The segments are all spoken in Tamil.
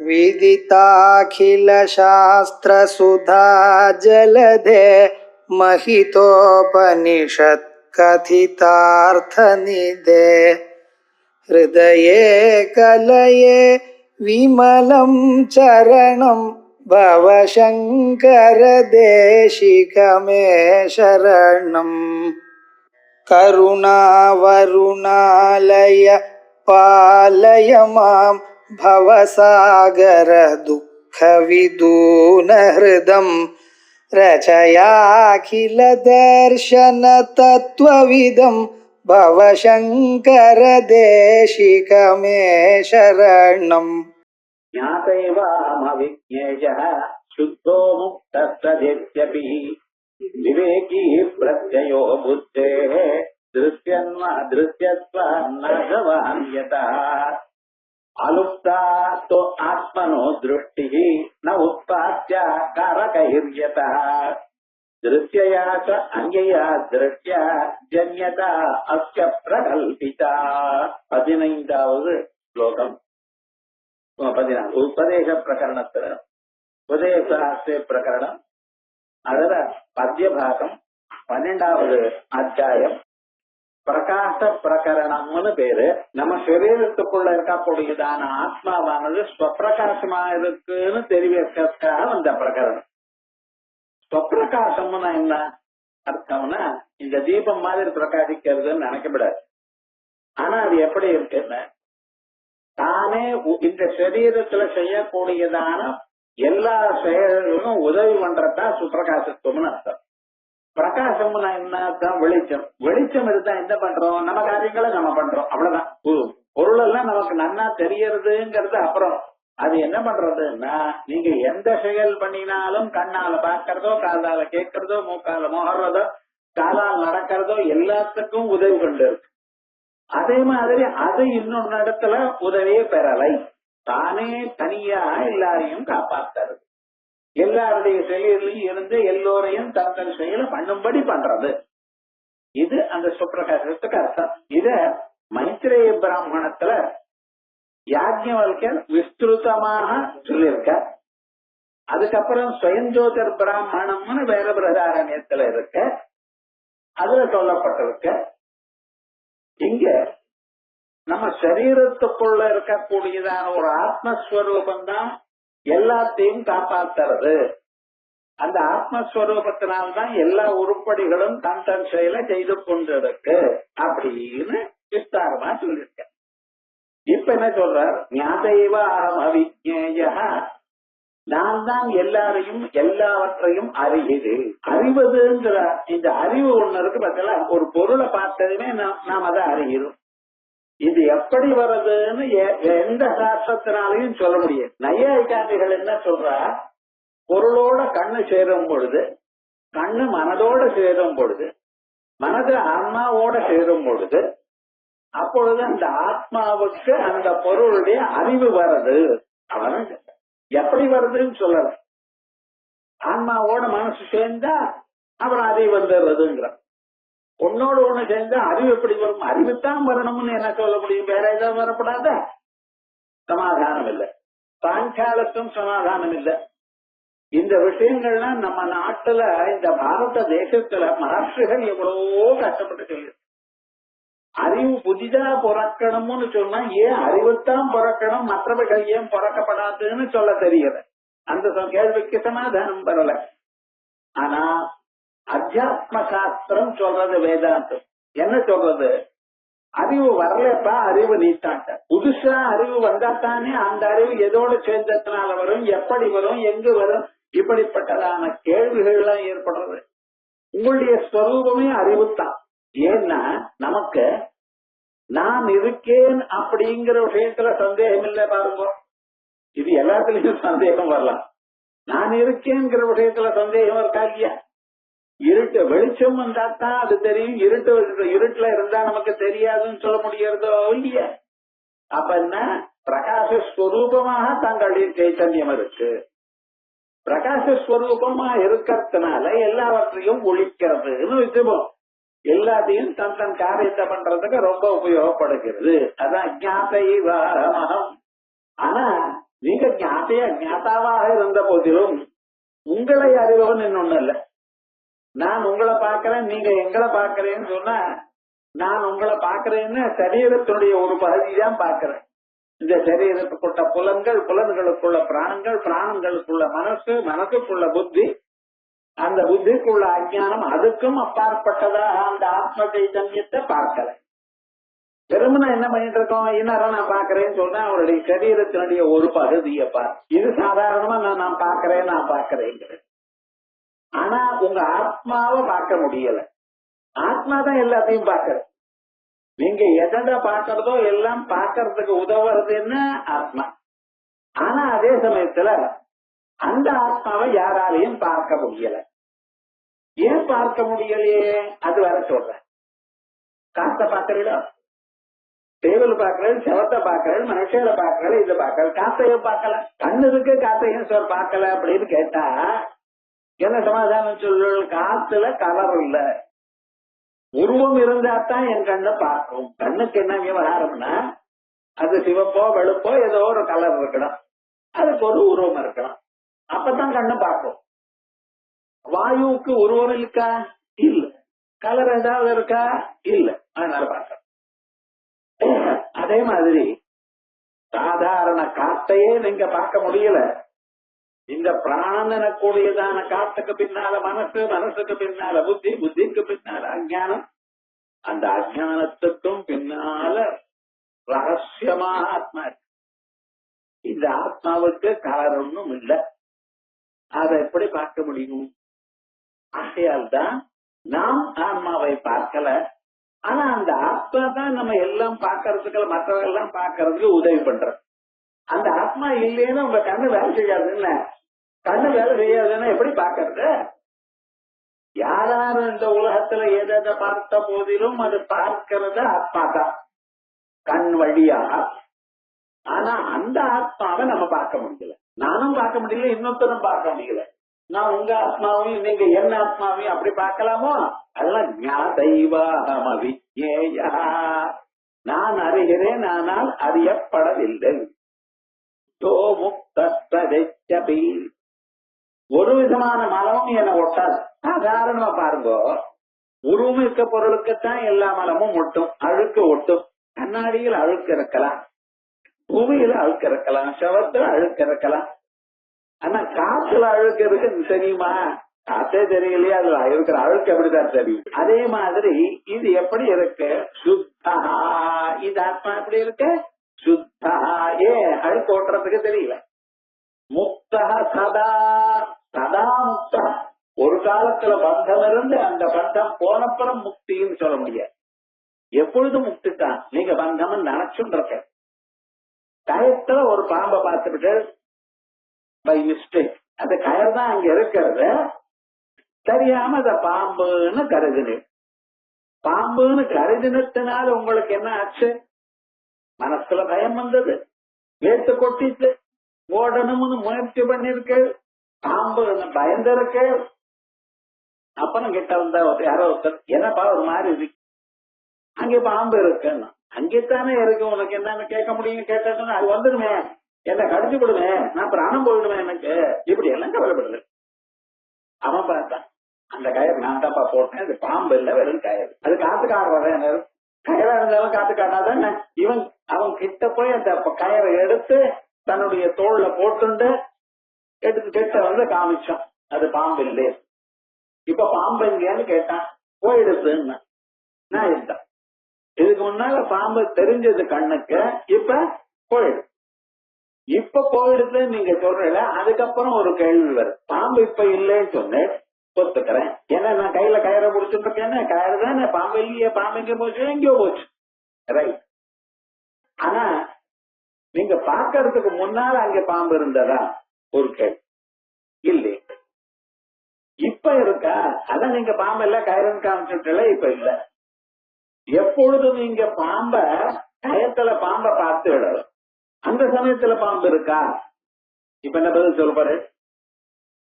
विदिताखिल शास्त्र सुधा जलधे महितोपनिषत् कथितार्थ निधे हृदये कलये विमलं चरणं भवशंकर देशिकमे शरणम् करुणावरुणालय पालय मां भवसागर दुःखविदून हृदं रचयाखिल दर्शन तत्त्वविदं भवशंकर देशिकमे शरणम् ज्ञातैवाहमविज्ञेयः शुद्धो मुक्तः सदेत्यपि विवेकी प्रत्ययो बुद्धेः दृश्यत्वान्नगवान्यतः अलुप्ता तो आत्मनो दृष्टिः न उत्पाद्य कारकैर्यतः दृश्यया च अन्यया दृष्ट्या जन्यता अस्य प्रकल्पिता 15வது ஸ்லோகம் 14 உபதேச பிரகரணத்துல உபதேசாஸ்திர பிரகரணம் ಅದರ ಪದ್ಯ ಭಾಗಂ 12வது அத்தியாயம் பிரகாச பிரகரணம்னு பேரு. நம்ம சரீரத்துக்குள்ள இருக்கக்கூடியதான ஆத்மாவானது ஸ்வப்பிரகாசமா இருக்குன்னு தெரிவிக்கிறதுக்காக வந்த பிரகரணம். ஸ்வப்பிரகாசம்னா என்ன அர்த்தம்னா இந்த தீபம் மாதிரி பிரகாசிக்கிறதுன்னு நினைக்கப்படாது. ஆனா அது எப்படி இருக்குன்னு தானே இந்த சரீரத்துல செய்யக்கூடியதான எல்லா செயல்களும் உதவி பண்றதா சுப்பிரகாசத்துவம்னு அர்த்தம். பிரகாசம்னா என்ன அர்த்தம்? வெளிச்சம். வெளிச்சம் இருந்தா என்ன பண்றோம்? நம்ம காரியங்களை நம்ம பண்றோம், அவ்வளவுதான். பொருள் எல்லாம் நமக்கு நன்னா தெரியறதுங்கிறது அப்புறம். அது என்ன பண்றதுன்னா நீங்க எந்த செயல் பண்ணினாலும் கண்ணால பாக்கிறதோ, காதால கேட்கறதோ, மூக்கால மோகறதோ, காலால் நடக்கிறதோ எல்லாத்துக்கும் உதவி கொண்டு இருக்கு. அதே மாதிரி அது இன்னொன்னு இடத்துல உதவியே பெறலை. தானே தனியா எல்லாரையும் காப்பாத்துறது, எல்லாருடைய செயலையும் இருந்து எல்லோரையும் தங்கள் செயலை பண்ணும்படி பண்றது. இது அந்த சுப்பிரகாசத்துக்கு அர்த்தம். இத மைத்ரேய பிராமணத்துல யாஜ்ஞவல்கர் விஸ்திருதமாக சொல்லியிருக்க. அதுக்கப்புறம் ஸ்வயஞ்சோதிர் பிராமணம்னு வேற பிரதாரண்யத்துல இருக்க, அதுல சொல்லப்பட்டிருக்க. இங்க நம்ம சரீரத்துக்குள்ள இருக்கக்கூடியதான ஒரு ஆத்மஸ்வரூபம் தான் எல்லாத்தையும் காப்பாத்துறது. அந்த ஆத்மஸ்வரூபத்தினால்தான் எல்லா உருப்படிகளும் தன் தன் செயலை செய்து கொண்டிருக்கு அப்படின்னு விஸ்தாரமா சொல்லியிருக்க. இப்ப என்ன சொல்றார்? ஞாதைவ அகம் அவிஜ்ஞேய, நான் தான் எல்லாரையும் எல்லாவற்றையும் அறியுது. அறிவதுங்கிற இந்த அறிவு ஒண்ணு இருக்கு பார்த்தல, ஒரு பொருளை பார்த்ததுமே நாம் அதை அறிகிறோம். இது எப்படி வருதுன்னு எந்த சாஸ்திரத்தினாலையும் சொல்ல முடியாது. நையாயிகாந்திகள் என்ன சொல்றா, பொருளோட கண்ணு சேரும் பொழுது, கண்ணு மனதோட சேரும் பொழுது, மனது ஆத்மாவோட சேரும் பொழுது, அப்பொழுது அந்த ஆத்மாவுக்கு அந்த பொருளுடைய அறிவு வருது. அவன் எப்படி வருதுன்னு சொல்லல. ஆன்மாவோட மனசு சேர்ந்தா அப்புறம் அறிவு வந்துடுறதுங்கிற. ஒன்னோடு ஒண்ணு சேர்ந்தா அறிவு எப்படி வரும்? அறிவுத்தான் வரணும்னு என்ன சொல்ல முடியும்? வேற ஏதாவது வரப்படாத? சமாதானம் இல்லை. சாயங்காலத்தும் சமாதானம் இல்லை. இந்த விஷயங்கள்லாம் நம்ம நாட்டுல, இந்த பாரத தேசத்துல மகர்ஷிகள் எவ்வளவோ கஷ்டப்பட்டு சொல்லி, அறிவு புதிதா பிறக்கணும்னு சொன்னா ஏன் அறிவுத்தான் பிறக்கணும், மற்றவர்கள் ஏன் பிறக்கப்படாதுன்னு சொல்ல தெரியல. அந்த கேள்விக்கு சமாதானம் வரல. ஆனா அத்தியாத்ம சாஸ்திரம் சொல்றது, வேதாந்தம் என்ன சொல்றது? அறிவு வரலப்பா, அறிவு நீத்தாட்ட. புதுசா அறிவு வந்தாத்தானே அந்த அறிவு எதோட சேர்ந்ததுனால வரும், எப்படி வரும், எங்கு வரும், இப்படிப்பட்டதான கேள்விகள் எல்லாம் ஏற்படுறது. உங்களுடைய ஸ்வரூபமே அறிவுத்தான். ஏன்னா நமக்கு நான் இருக்கேன் அப்படிங்கிற விஷயத்துல சந்தேகம் இல்லை பாருங்க. இது எல்லாத்துலயும் சந்தேகம் வரலாம். நான் இருக்கேங்கிற விஷயத்துல சந்தேகம் இருக்கா இல்லையா? இருட்டு வெளிச்சம் வந்தாத்தான் அது தெரியும். இருட்டுல இருந்தா நமக்கு தெரியாதுன்னு சொல்ல முடியறதோ இல்லையா? அப்ப என்ன, பிரகாசஸ்வரூபமாக தங்களுடைய சைத்தன்யம் இருக்கு. பிரகாசஸ்வரூபமா இருக்கிறதுனால எல்லாவற்றையும் ஒழிக்கிறதுன்னு வச்சுப்போம். எல்லாத்தையும் தன் தன் காரியத்தை பண்றதுக்கு ரொம்ப உபயோகப்படுகிறது. அதான் ஞாதைவாரமகம். ஆனா நீங்க ஞாதாவாக இருந்த போதிலும் உங்களை அறிபவன் இன்னொன்னு இல்ல. நான் உங்களை பாக்கிறேன், நீங்க எங்களை பாக்கிறேன்னு சொன்னா, நான் உங்களை பாக்கிறேன்னு சரீரத்தினுடைய ஒரு பகுதி தான் பாக்கிறேன். இந்த சரீரத்துக்குள்ள புலன்கள், புலன்களுக்குள்ள பிராணங்கள், பிராணங்களுக்குள்ள மனசு, மனசுக்குள்ள புத்தி, அந்த புத்திக்குள்ள அஞ்ஞானம், அதுக்கும் அப்பாற்பட்டதாக அந்த ஆத்ம சைதன்யத்தை பார்க்கல. வெறுமனா என்ன பண்ணிட்டு இருக்கோம், இன்னும் நான் பாக்குறேன்னு சொன்னா அவருடைய சரீரத்தினுடைய ஒரு பகுதியை பார். இது சாதாரணமா நான் பாக்குறேங்கிறது. ஆனா உங்க ஆத்மாவை பார்க்க முடியல. ஆத்மா தான் எல்லாத்தையும் பாக்குறது. நீங்க எதை பாக்குறதோ எல்லாம் பாக்குறதுக்கு உதவுறது என்ன, ஆத்மா. ஆனா அதே சமயத்துல அந்த ஆத்மாவை யாராலையும் பார்க்க முடியல. ஏன் பார்க்க முடியலையே, அது வர சொல்றேன். காத்த பாக்குறீங்களா, டேபிள் பாக்குறது, செவத்தை பாக்குறது, மனுஷில பாக்குறது, இதை பாக்குறது, காத்தையும் பார்க்கல. கண்ணு இருக்கு, காத்தையும் சார் பார்க்கல அப்படின்னு கேட்டா என்ன சமாதானம் சொல்லு? காத்துல கலர் இல்ல, உருவம் இருந்தாத்தான் என் கண்ணை பார்க்கும். கண்ணுக்கு என்ன விவகாரம்னா, அது சிவப்போ வெளுப்போ ஏதோ ஒரு கலர் இருக்கணும், அதுக்கு ஒரு உருவம் இருக்கணும், அப்பதான் கண்ணை பார்க்கும். வாயுவுக்கு உருவம் இருக்கா? இல்ல. கலர் ஏதாவது இருக்கா? இல்ல. அதனால பார்க்க. அதே மாதிரி சாதாரண காத்தையே நீங்க பார்க்க முடியல. இந்த பிராணன் எனக்கூடியதான காத்துக்கு பின்னால மனசு, மனசுக்கு பின்னால புத்தி, புத்திக்கு பின்னால அஞ்ஞானம், அந்த அஞ்ஞானத்துக்கும் பின்னால ரகசியமாக ஆத்மா. இந்த ஆத்மாவுக்கு கலர் ஒன்றும் இல்லை. அதை எப்படி பார்க்க முடியும்? ஆகையால் தான் நாம் ஆத்மாவை பார்க்கல. ஆனா அந்த ஆத்மா தான் நம்ம எல்லாம் பார்க்கறதுக்கு, மற்றவெல்லாம் பார்க்கறதுக்கு உதவி பண்ற. அந்த ஆத்மா இல்லைன்னு உங்க கண்ணு வேலை செய்யாதுன்னு, கண்ணு வேலை செய்யாதுன்னா எப்படி பார்க்கறது? யாரும் இந்த உலகத்துல எதை பார்த்த போதிலும் அது பார்க்கறது ஆத்மா தான், கண் வழியாக. ஆனா அந்த ஆத்மாவை நம்ம பார்க்க முடியல. நானும் பார்க்க முடியல, இன்னொருத்தரும் பார்க்க முடியல. நான் உங்க ஆத்மாவையும் நீங்க என்ன ஆத்மாவையும் அப்படி பார்க்கலாமோ? அதெல்லாம் ஞாதைவாஹமவிஜ்ஞேயா, நான் அறிகிறேன் ஆனால் அறியப்படவில்லை. ஒரு விதமான மலமும் என்ன ஒட்டாது. சாதாரணமா பாருங்க, உருவம் இருக்க பொருளுக்குத்தான் எல்லா மலமும் ஒட்டும், அழுக்கு ஒட்டும். கண்ணாடியில் அழுக்கு இருக்கலாம், பூமியில அழுக்கு இருக்கலாம், சவத்துல அழுக்கு இருக்கலாம். ஆனா காத்துல அழுக்கு இருக்கு தெரியுமா? காத்தே தெரியலையா? அதுல இருக்கிற அழுக்கு எப்படிதான் தெரியும்? அதே மாதிரி இது எப்படி இருக்கு? சுத்தா. இந்த ஆத்மா எப்படி இருக்கு? சுத்தா. ஏன் அழுக்கு ஓட்டுறதுக்கு தெரியல. முக்தா சதா, சதா முக்தா. ஒரு காலத்துல பந்தம் இருந்து அந்த பந்தம் போனப்புறம் முக்தின்னு சொல்ல முடியாது. எப்பொழுதும் முக்தி தான். நீங்க பந்தம் நினைச்சுட்டு இருக்க. கயத்துல ஒரு பாம்பை பார்த்துட்டு பை மிஸ்டேக் அந்த கயர் தான் அங்க இருக்கிறது, தெரியாம அத பாம்புன்னு கருதினு. பாம்புன்னு கருதினத்தினால உங்களுக்கு என்ன ஆச்சு? மனசுல பயம் வந்தது, வேட்டு கொட்டிட்டு ஓடணும்னு முயற்சி பண்ணிருக்கு, பாம்பு பயந்திருக்கு. அப்புறம் கிட்ட வந்தா யாரோ ஒருத்தர், என்னப்பா ஒரு மாதிரி இருக்கு, அங்கே பாம்பு இருக்குன்னா, அங்கேத்தானே இருக்கு, உனக்கு என்னன்னு கேட்க முடியும். கேட்டதுன்னா அது வந்துடுமே, என்ன கடிச்சு விடுவேன், நான் பிராணம் போயிடுவேன் எனக்கு, இப்படி எல்லாம் கவலைப்படுது. அவன் பார்த்தான், அந்த கயிறு நான் தான்ப்பா போட்டேன், அது பாம்பு இல்ல, வெறும் கயிறு. அது காத்துக்காடுறேன், கயிறா இருந்தாலும் காத்துக்காட்டாதான். அவன் கிட்ட போய் அந்த கயிறை எடுத்து தன்னுடைய தோல்ல போட்டுண்டு எடுத்து கிட்ட வந்து காமிச்சான், அது பாம்பு இல்லையே. இப்ப பாம்பு எங்கேன்னு கேட்டான், போயிடுதுன்னு நான் இருந்தேன். இதுக்கு முன்னால பாம்பு தெரிஞ்சது கண்ணுக்கு, இப்ப போயிடுது. இப்ப போயிடுது நீங்க சொல்றீங்க. அதுக்கப்புறம் ஒரு கேள்வி வரும், பாம்பு இப்ப இல்லைன்னு சொன்னேன், ஒத்துக்கிறேன். ஏன்னா நான் கையில கயிறை முடிச்சுட்டு இருக்கேன்னு, கயிறு தானே, பாம்பு இல்லையே, பாம்பு எங்க போச்சு, எங்கேயோ போச்சு, ரைட். ஆனா நீங்க பாக்கிறதுக்கு முன்னால அங்க பாம்பு இருந்ததா? ஒரு கேள்வி இல்லை. இப்ப இருக்கா? அதான் நீங்க பாம்பு இல்ல கயிறுன்னு காமிச்சுட்டல, இப்ப இல்ல. எப்பொழுதும் நீங்க பாம்ப கயத்துல பாம்பை பார்த்து விடலாம், அந்த சமயத்துல பாம்பு இருக்கா? இப்ப என்ன பதில் சொல்ல பாரு?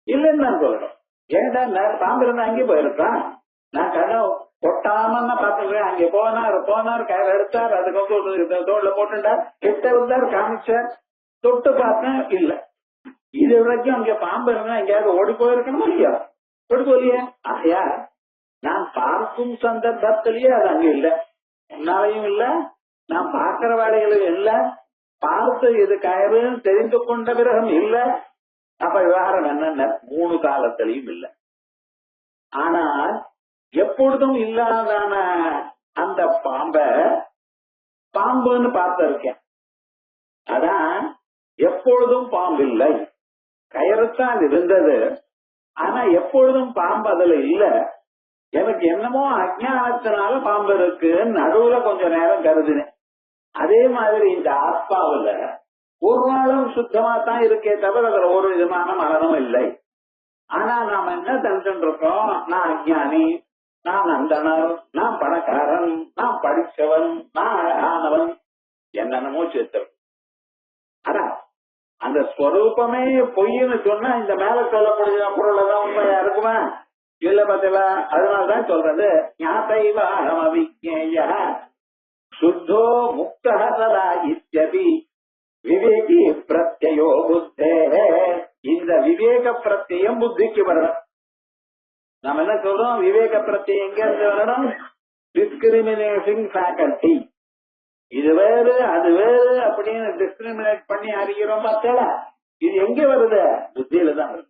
இல்லன்னு தான் சொல்லணும். ஏன்டா பாம்பு இருந்தா அங்கே போயிருக்கான், நான் கண்ணை கொட்டாம பாத்துக்கிறேன். அங்கே போனார் கயிறு எடுத்தார், அதுக்கு தோல்ல போட்டுட்டார், கிட்ட இருந்தார், காமிச்சார், தொட்டு பார்த்தேன் இல்ல. இது வரைக்கும் அங்க பாம்பு இருந்தா எங்கேயாவது ஓடி போயிருக்கணுமா இல்லையா? ஓடி போலியே. ஆயா நான் பார்க்கும் சந்தர்ப்பத்திலேயே அது அங்க இல்ல, முன்னாலையும் இல்ல, நான் பார்க்கிற வேலைகளும் இல்ல, பார்த்து இது கயறுன்னு தெரிந்து கொண்ட பிறகும் இல்ல. அப்ப விவகாரம் என்னென்ன? 3 காலத்திலையும் இல்ல. ஆனால் எப்பொழுதும் இல்லாதான அந்த பாம்புன்னு பார்த்திருக்கேன். அதான் எப்பொழுதும் பாம்பு இல்லை, கயறுத்தான் இருந்தது, ஆனா எப்பொழுதும் பாம்பு அதுல இல்ல. எனக்கு என்னமோ அஜ்ஞானத்தினால பாம்பு இருக்குன்னு நடுவுல கொஞ்ச நேரம் கருதினேன். அதே மாதிரி இந்த ஆத்மாவில ஒரு நாளும் சுத்தமா தான் இருக்கே தவிர அதுல ஒரு விதமான மரணம் இல்லை. ஆனா நாம என்ன தந்துட்டு இருக்கோம்? நான் அஜ்ஞானி, நான் நந்தனர், நான் பணக்காரன், நான் படிச்சவன், நான் அழகானவன், என்னென்னமோ சேர்த்தவன். அதான் அந்த ஸ்வரூபமே பொய்ன்னு சொன்னா இந்த மேல சொல்லக்கூடிய பொருள்தான் உண்மையா இருக்குமா? இல்ல பார்த்தீங்களா? அதனாலதான் சொல்றது ஞாதைவாஹமவிஜ்ஞேய சுத்தோ முக்தஹ சதா இத்யபி விவேகி பிரத்யயோ புத்தே. இந்த விவேக பிரத்யம் புத்திக்கு வரணும். நம்ம என்ன சொல்றோம்? விவேக பிரத்யம் எங்க இருந்து வரணும்? Discriminating faculty. இது வேறு அது வேறு அப்படின்னு டிஸ்கிரிமினேட் பண்ணி அறிகிறோம் பார்த்தா, இது எங்க வருது? புத்தியில தான் வருது.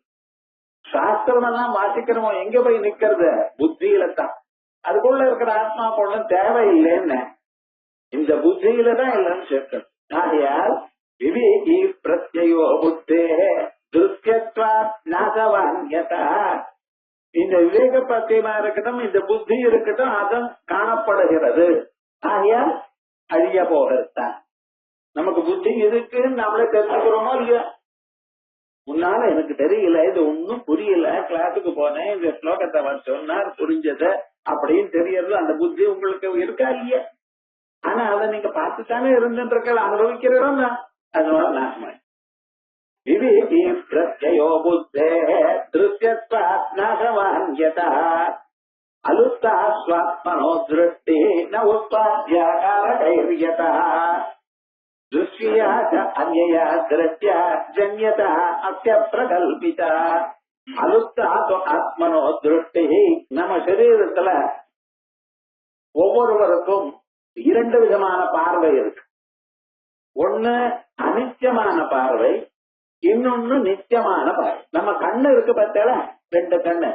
சாஸ்திரம் எல்லாம் வாசிக்கிறோம், எங்க போய் நிக்கிறது? புத்தியில தான். அதுக்குள்ள இருக்கிற ஆத்மா பொண்ணும் தேவையில்லைன்னு இந்த புத்தியில தான் இல்லைன்னு சேர்க்கணும். ஆகையால் விவேகி பிரத்யயோ புத்தே திருஷ்யத்வா நாசவான்யதா. இந்த விவேக பிரத்யமா இருக்கட்டும், இந்த புத்தி இருக்கட்டும், அதன் காணப்படுகிறது. ஆகையால் அழிய போகிறதுதான். நமக்கு புத்தி இருக்குன்னு நம்மளே தெரிஞ்சுக்கிறோமோ இல்லையா? முன்னால எனக்கு தெரியல, இது ஒன்னும் புரியல, கிளாஸுக்கு போனேன், இந்த ஸ்லோகத்தை அவர் சொன்னார், புரிஞ்சது அப்படின்னு தெரியறது அந்த புத்தி உங்களுக்கு இருக்கா இல்லையா? ஆனா அதை நீங்க பார்த்துத்தானே இருந்துட்டு அனுபவிக்கிறோம். அதனால நாசமாய் விவேகி பிரத்யயோ புத்தே திருஷ்யத்வா நாசவான்யதா அலுப்தா ஸ்வாத்மனோ திருஷ்டி ந உத்பாத்யாகாரகைர்யதா திருஷ்யா அன்யயா திருஷ்யா ஜன்யதா அஸ்ய பிரகல்பிதா அலுப்தா ஆத்மனோ திருஷ்டி. நம்ம சரீரத்துல ஒவ்வொருவருக்கும் 2 விதமான பார்வை இருக்கு. ஒண்ணு அனித்தியமான பார்வை, இன்னொன்னு நித்தியமான பார்வை. நம்ம கண்ணு இருக்கு பார்த்தால, 2 கண்ணு.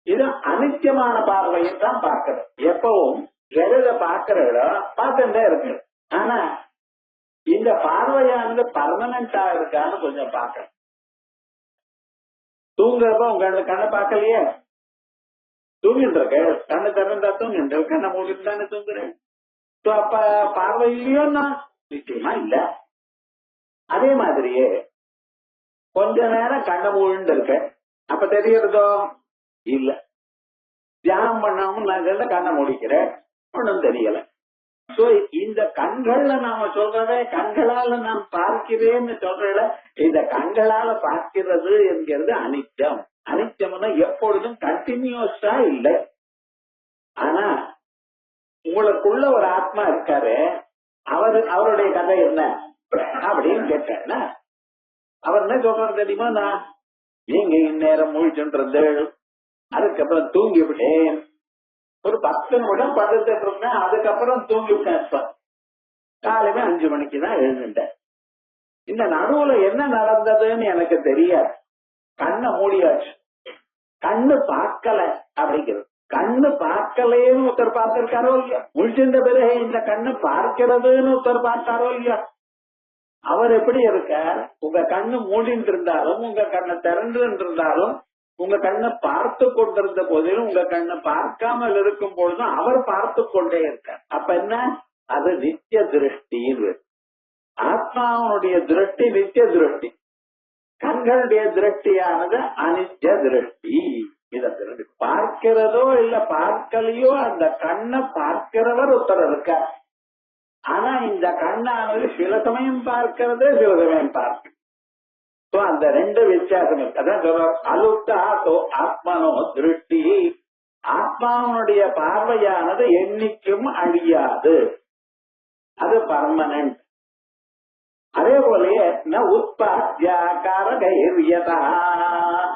இது அனித்தியமான பார்வையை தான் பார்க்கறது. எப்பவும் எதை பார்க்கிற இடம் பார்த்துட்டே இருக்கு. ஆனா இந்த பார்வையானது பர்மனண்டா இருக்கான்னு கொஞ்சம் பார்க்கணும். தூங்குறப்ப உங்க கண்ணை பார்க்கலையே, தூங்கிட்டு இருக்க, கண்ணு திறந்தா தூங்கிட்டு, கண்ணை மூடிட்டு தானே தூங்குறேன். அப்ப பார்வை இல்லையோன்னா நிச்சயமா இல்ல. அதே மாதிரியே கொஞ்ச நேரம் கண்ணை மூடிட்டு இருக்க, அப்ப தெரியறதோ இல்ல. தியானம் பண்ணாம நான் கண்ணை மூடிக்கிறேன், ஒன்னும் தெரியல. சோ இந்த கண்கள்ல நாம சொல்றத கண்களால நாம் பார்க்கிறேன்னு சொல்றத, இந்த கண்களால பார்க்கிறது என்கிறது அனித்தியம். அனித்தியம்னா எப்பொழுதும் கண்டினியூஸா இல்லை. ஆனா உங்களுக்குள்ள ஒரு ஆத்மா இருக்காரு, அவருடைய கதை என்ன அப்படின்னு கேட்டேன்னா அவர் என்ன சொல்றாரு தெரியுமா? நான் நீங்க இந்நேரம் முழிச்சுன்றது, அதுக்கப்புறம் தூங்கி விட்டேன், ஒரு 10 நிமிடம் படுத்துட்டு இருந்தேன், அதுக்கப்புறம் தூங்கி விட்டேன், காலையில 5 மணிக்கு தான் எழுந்துட்டேன். இந்த நடுவுல என்ன நடந்ததுன்னு எனக்கு தெரியாது. கண்ணை மூடியாச்சு, கண்ணு பார்க்கல அப்படிங்கிறது. கண்ணு பார்க்கலைன்னு ஒருத்தர் பார்த்திருக்காரோ இல்லையா? முழிச்சிருந்த பிறகு இந்த கண்ணு பார்க்கிறதுன்னு ஒருத்தர் பார்த்தாரோ இல்லையா? அவர் எப்படி இருக்கார்? உங்க கண்ணு மூடிட்டு இருந்தாலும், உங்க கண்ணை திறந்து இருந்தாலும், உங்க கண்ணை பார்த்து கொண்டிருந்த போதிலும், உங்க கண்ணை பார்க்காமல் இருக்கும் பொழுதும் அவர் பார்த்து கொண்டே இருக்கார். அப்ப என்ன? அது நித்திய திருஷ்டின்னு. ஆத்மாவுடைய திருஷ்டி நித்திய திருஷ்டி, கண்களுடைய திருஷ்டியானது அனித்திய திருஷ்டி. இதை பார்க்கிறதோ இல்ல பார்க்கலையோ, அந்த கண்ணை பார்க்கிறவர் ஒருத்தர் இருக்கார். ஆனா இந்த கண்ணானது சில சமயம் பார்க்கிறது, சில சமயம் பார்க்க. அந்த 2 வித்தியாசம் இருக்கு. அதான் சொல்ற அலுப்தா ஆத்மனோ திருஷ்டி. ஆத்மாவனுடைய பார்வையானது என்னைக்கும் அழியாது, அது பர்மனன்ட். அதே போலயே உற்பத்தியா காரகைர்யதா,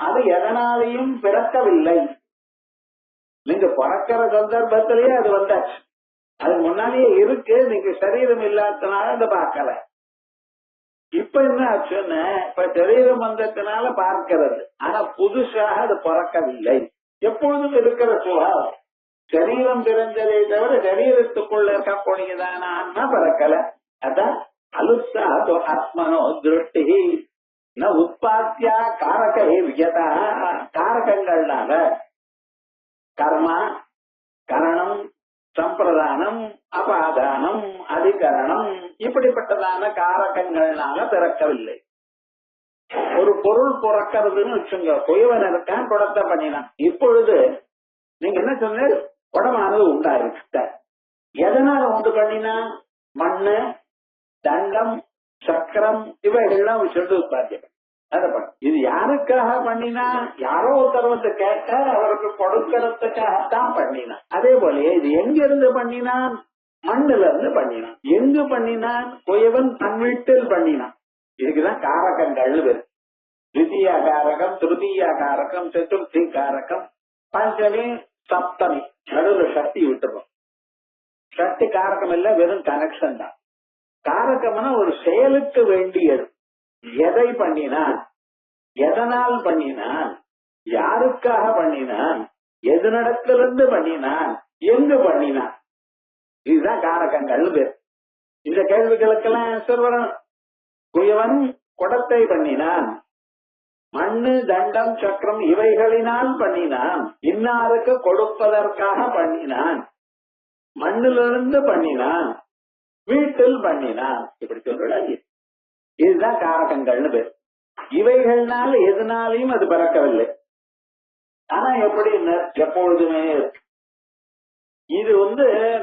அது எதனாலையும் பிறக்கவில்லை. நீங்க பிறக்கிற சந்தர்ப்பத்திலேயே அது வந்தாச்சு, அது முன்னாலேயே இருக்கு, நீங்க சரீரம் இல்லாததுனால அதை பார்க்கல. இப்ப என்ன ஆச்சுன்னு, இப்ப சரீரம் வந்ததுனால பார்க்கிறது, ஆனா புதுசாக அது பிறக்கவில்லை. எப்பொழுதும் இருக்கிற சுபாவம். சரீரம் பிறந்ததை தவிர சரீரத்துக்குள்ள இருக்கக்கூடியதான ஆன்மா பிறக்கல. அதான் அலுப்தாது ஆத்மனோ திருஷ்டி ந உற்பத்தியா காரகை வியதா. காரகங்கள்னால கர்மா, கரணம், சம்பிரதானம், அபாதானம், அதிகரணம், இப்படிப்பட்டதான காரகங்கள்னால பிறக்கவில்லை. ஒரு பொருள் பிறக்கிறதுன்னு வச்சுங்க, குயவன் இருக்கான், குடத்தை பண்ணினான். இப்பொழுது நீங்க என்ன சொன்ன, குடமானது உண்டாயிருக்க, எதனால உண்டு பண்ணினா? மண்ணு, தண்டம், சக்கரம், இவைகள்லாம் சொல்லிட்டு உற்பத்தி. இது யாருக்காக பண்ணினா? யாரோ ஒருத்தர் வந்து கேட்ட அவருக்கு கொடுக்கறதுக்காகத்தான் பண்ணினான். அதே போல இது எங்க இருந்து பண்ணினான்? மண்ணுல இருந்து பண்ணினான். எங்கு பண்ணினான்? குயவன் தன் வீட்டில் பண்ணினான். இதுக்குதான் காரகங்கள் பேரு. தித்தியா காரகம், திருத்தீயா காரகம், சதுர்த்தி காரகம், பஞ்சமி, சப்தமி, நடுவில் சக்தி விட்டுருவோம். சக்தி காரகம் இல்ல, வெறும் கனெக்ஷன் தான். காரகம்னா ஒரு செயலுக்கு வேண்டியது. எதை பண்ணினான், எதனால் பண்ணினான், யாருக்காக பண்ணினான், எது நடத்திலிருந்து பண்ணினான், எங்கு பண்ணினான், இதுதான் காரகங்கள் பேர். இந்த கேள்விகளுக்கெல்லாம் ஆன்சர் வரணும். குயவன் குடத்தை பண்ணினான், மண்ணு, தண்டம், சக்கரம் இவைகளினால் பண்ணினான், இன்னாருக்கு கொடுப்பதற்காக பண்ணினான், மண்ணிலிருந்து பண்ணினான், வீட்டில் பண்ணினான், இப்படி சொல்றாங்க. இதுதான் காரகங்கள்னு பேர். இவைகள்னால எதுனாலையும் அது பிறக்கவில்லை. ஆனா எப்படி எப்பொழுதுமே இருக்கு. இது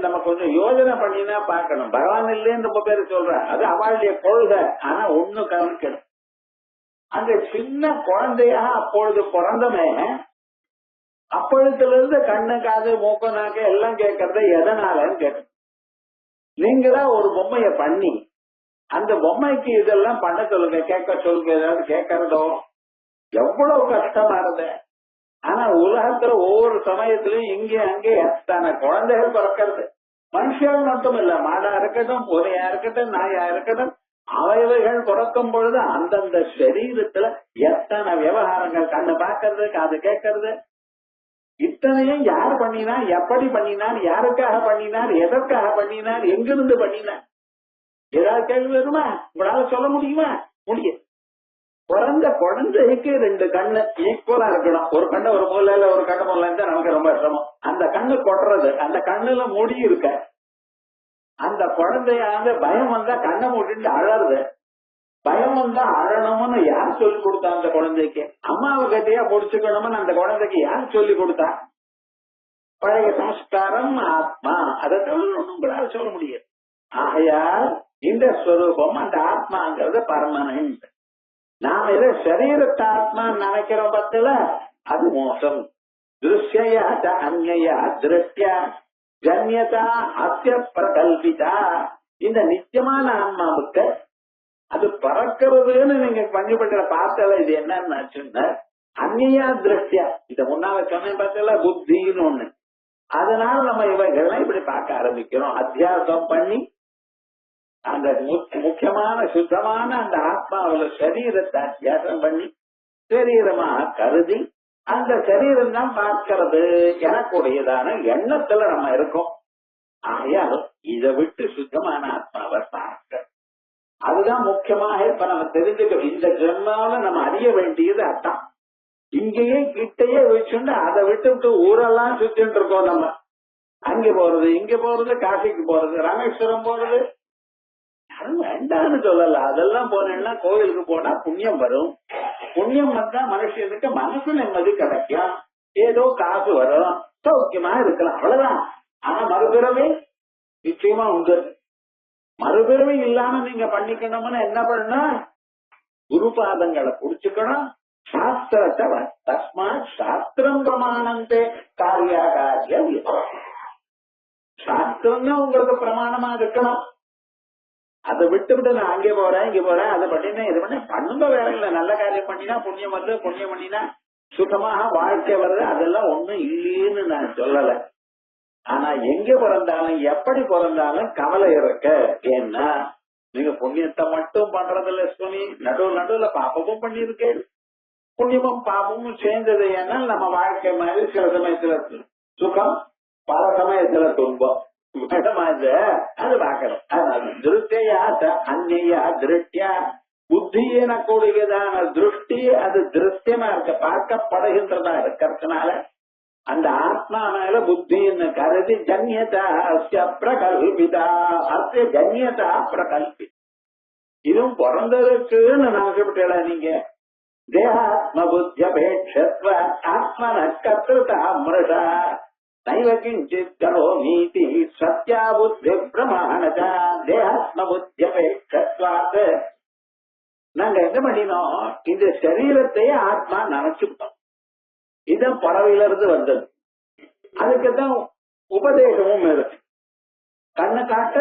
நம்ம கொஞ்சம் யோஜனை பண்ணினா பார்க்கணும். பகவான் இல்லைன்னு ரொம்ப பேர் சொல்ற, அது அவளுடைய கொள்கை. ஆனா ஒண்ணு கவனிக்கணும், அந்த சின்ன குழந்தையா அப்பொழுது பிறந்தமே, அப்பொழுதுல இருந்து கண்ணு, காது, மூக்கு, நாக்கு எல்லாம் கேட்கறத எதனாலன்னு கேட்கணும். நீங்களா ஒரு பொம்மைய பண்ணி அந்த பொம்மைக்கு இதெல்லாம் பண்ண சொல்லுங்க, கேட்க சொல்லுங்க, ஏதாவது கேட்கறதோ எவ்வளவு கஷ்டமா இருந்த. ஆனா உலகத்துல ஒவ்வொரு சமயத்திலயும் இங்கே அங்கே எத்தனை குழந்தைகள் பிறக்கிறது. மனுஷன் மட்டும் இல்ல, மாடா இருக்கட்டும், பூனையா இருக்கட்டும், நாயா இருக்கட்டும், அவைகள் பிறக்கும் பொழுது அந்தந்த சரீரத்துல எத்தனை விவகாரங்கள், கண்ணு பார்க்கறது, காது கேட்கறது, இத்தனையும் யார் பண்ணினார், எப்படி பண்ணினார், யாருக்காக பண்ணினார், எதற்காக பண்ணினார், எங்கிருந்து பண்ணினார், ஏதாவது கேள்வி வருமா? உங்களால சொல்ல முடியுமா? முடியும். பிறந்த குழந்தைக்கு 2 கண்ணு ஈக்குவலா இருக்கணும். ஒரு கண்ணு ஒரு மூலையில, ஒரு கண்ணு மூலையில இருந்தா நமக்கு ரொம்ப சிரமம். அந்த கண்ணு கொட்டுறது, அந்த கண்ணுல முடி இருக்க, அந்த குழந்தையாவது பயம் வந்தா கண்ணை மூடிட்டு அழறது. பயம் வந்தா அழணும்னு யார் சொல்லி கொடுத்தா? அந்த குழந்தைக்கு அம்மாவை கட்டியா பொடிச்சுக்கணும்னு அந்த குழந்தைக்கு யார் சொல்லி கொடுத்தா? பழைய சம்ஸ்காரம், ஆத்மா. அதை உங்களால சொல்ல முடியாது. ஆகையால் இந்த ஸ்வரூபம், அந்த ஆத்மாங்கிறது பர்மனன்ட். நாம இதை சரீரத்தை ஆத்மா நினைக்கிறோம் பத்தில, அது மோசம். திருஷ்யா அந்நியா திருஷ்யா ஜன்யதா அத்திய பிரகல்பிதா. இந்த நித்தியமான ஆன்மாவுக்கு அது பறக்கிறதுன்னு நீங்க பஞ்சபட்ச பார்த்தல, இது என்னன்னு அந்நியா திருஷ்டியா. இத முன்னால சொன்னேன் பார்த்தல, புத்தின்னு ஒண்ணு. அதனால நம்ம இவைகள்லாம் இப்படி பார்க்க ஆரம்பிக்கிறோம். அத்தியாசம் பண்ணி அந்த முக்கியமான சுத்தமான அந்த ஆத்மாவில சரீரத்தை அத்தியாசம் பண்ணி சரீரமாக கருதி அந்த சரீரம் தான் பார்க்கிறது எனக்குடையதான எண்ணத்துல நம்ம இருக்கோம். ஆகையால் இதை விட்டு சுத்தமான ஆத்மாவை பார்க்க, அதுதான் முக்கியமாக இப்ப நம்ம தெரிஞ்சுக்கணும். இந்த ஜென்மாவில நம்ம அறிய வேண்டியது அதான். இங்கேயே கிட்டையே வச்சுட்டு அதை விட்டு ஊரெல்லாம் சுத்திட்டு இருக்கோம். நம்ம அங்க போறது, இங்க போறது, காசிக்கு போறது, ராமேஸ்வரம் போறது, யாரும் வேண்டான்னு சொல்லல. அதெல்லாம் போனேன்னா கோயிலுக்கு போனா புண்ணியம் வரும். புண்ணியம் வந்தா மனுஷனுக்கு மனசு நிம்மதி கிடைக்கும், ஏதோ காசு வரும், சௌக்கியமா இருக்கலாம், அவ்வளவுதான். ஆனா மறுபிறவை நிச்சயமா உண்டு. மறுபிறவை இல்லாம நீங்க பண்ணிக்கணும்னு என்ன பண்ணா, குருபாதங்களை புடிச்சுக்கணும், சாஸ்திரத்தை. தஸ்மா சாஸ்திரம் பிரமாணந்தே காரியாகாரியம். சாஸ்திரம் தான் உங்களுக்கு பிரமாணமா இருக்கணும். அதை விட்டு நான் அங்கே போறேன் இங்க போறேன் அதை பண்ணினேன் இது பண்ண பண்ணுங்க வேற இல்ல. நல்ல காரியம் பண்ணினா புண்ணியம் வருது, புண்ணியம் பண்ணினா சுத்தமாக வாழ்க்கை வருது, அதெல்லாம் ஒண்ணும் இல்லைன்னு நான் சொல்லல. ஆனா எங்க பிறந்தாலும் எப்படி பிறந்தாலும் கவலை இருக்க. ஏன்னா நீங்க புண்ணியத்தை மட்டும் பண்றதில்ல சுவாமி, நடுவுல பாப்பமும் பண்ணிருக்கேன். புண்ணியமும் பாப்பமும் சேர்ந்தது. ஏன்னா நம்ம வாழ்க்கை மாதிரி சில சமயத்துல சுகம், பல சமயத்துல துன்பம். அது பாக்கணும். திருஷ்டியா அந்நியா திருஷ்டியா புத்தியின கூடியதான திருஷ்டி அது திருஷ்டியமா இருக்க பார்க்கப்படுகின்றதா இருக்கிறதுனால அந்த ஆத்மா மேல புத்தின்னு கருதி ஜன்யதா பிரகல்பிதா அர்த்த ஜன்யதா பிரகல்பி. இதுவும் பிறந்ததுக்குன்னு நினைச்சுட்டா நீங்க தேகாத்ம புத்தியபேட்சத்வ ஆத்மன கர்த்தா மிருஷா நைவ கிஞ்சித் கரோமீதி சத்யா புத்தி பிரமாணதா தேகாத்ம புத்தியபேட்சத்வாத். நாங்க என்ன பண்ணினோம், இந்த சரீரத்தையே ஆத்மா நினைச்சுட்டோம். இதான் பறவையில இருந்து வந்தது. அதுக்குதான் உபதேசமும் இருக்கு. கண்ணை காட்ட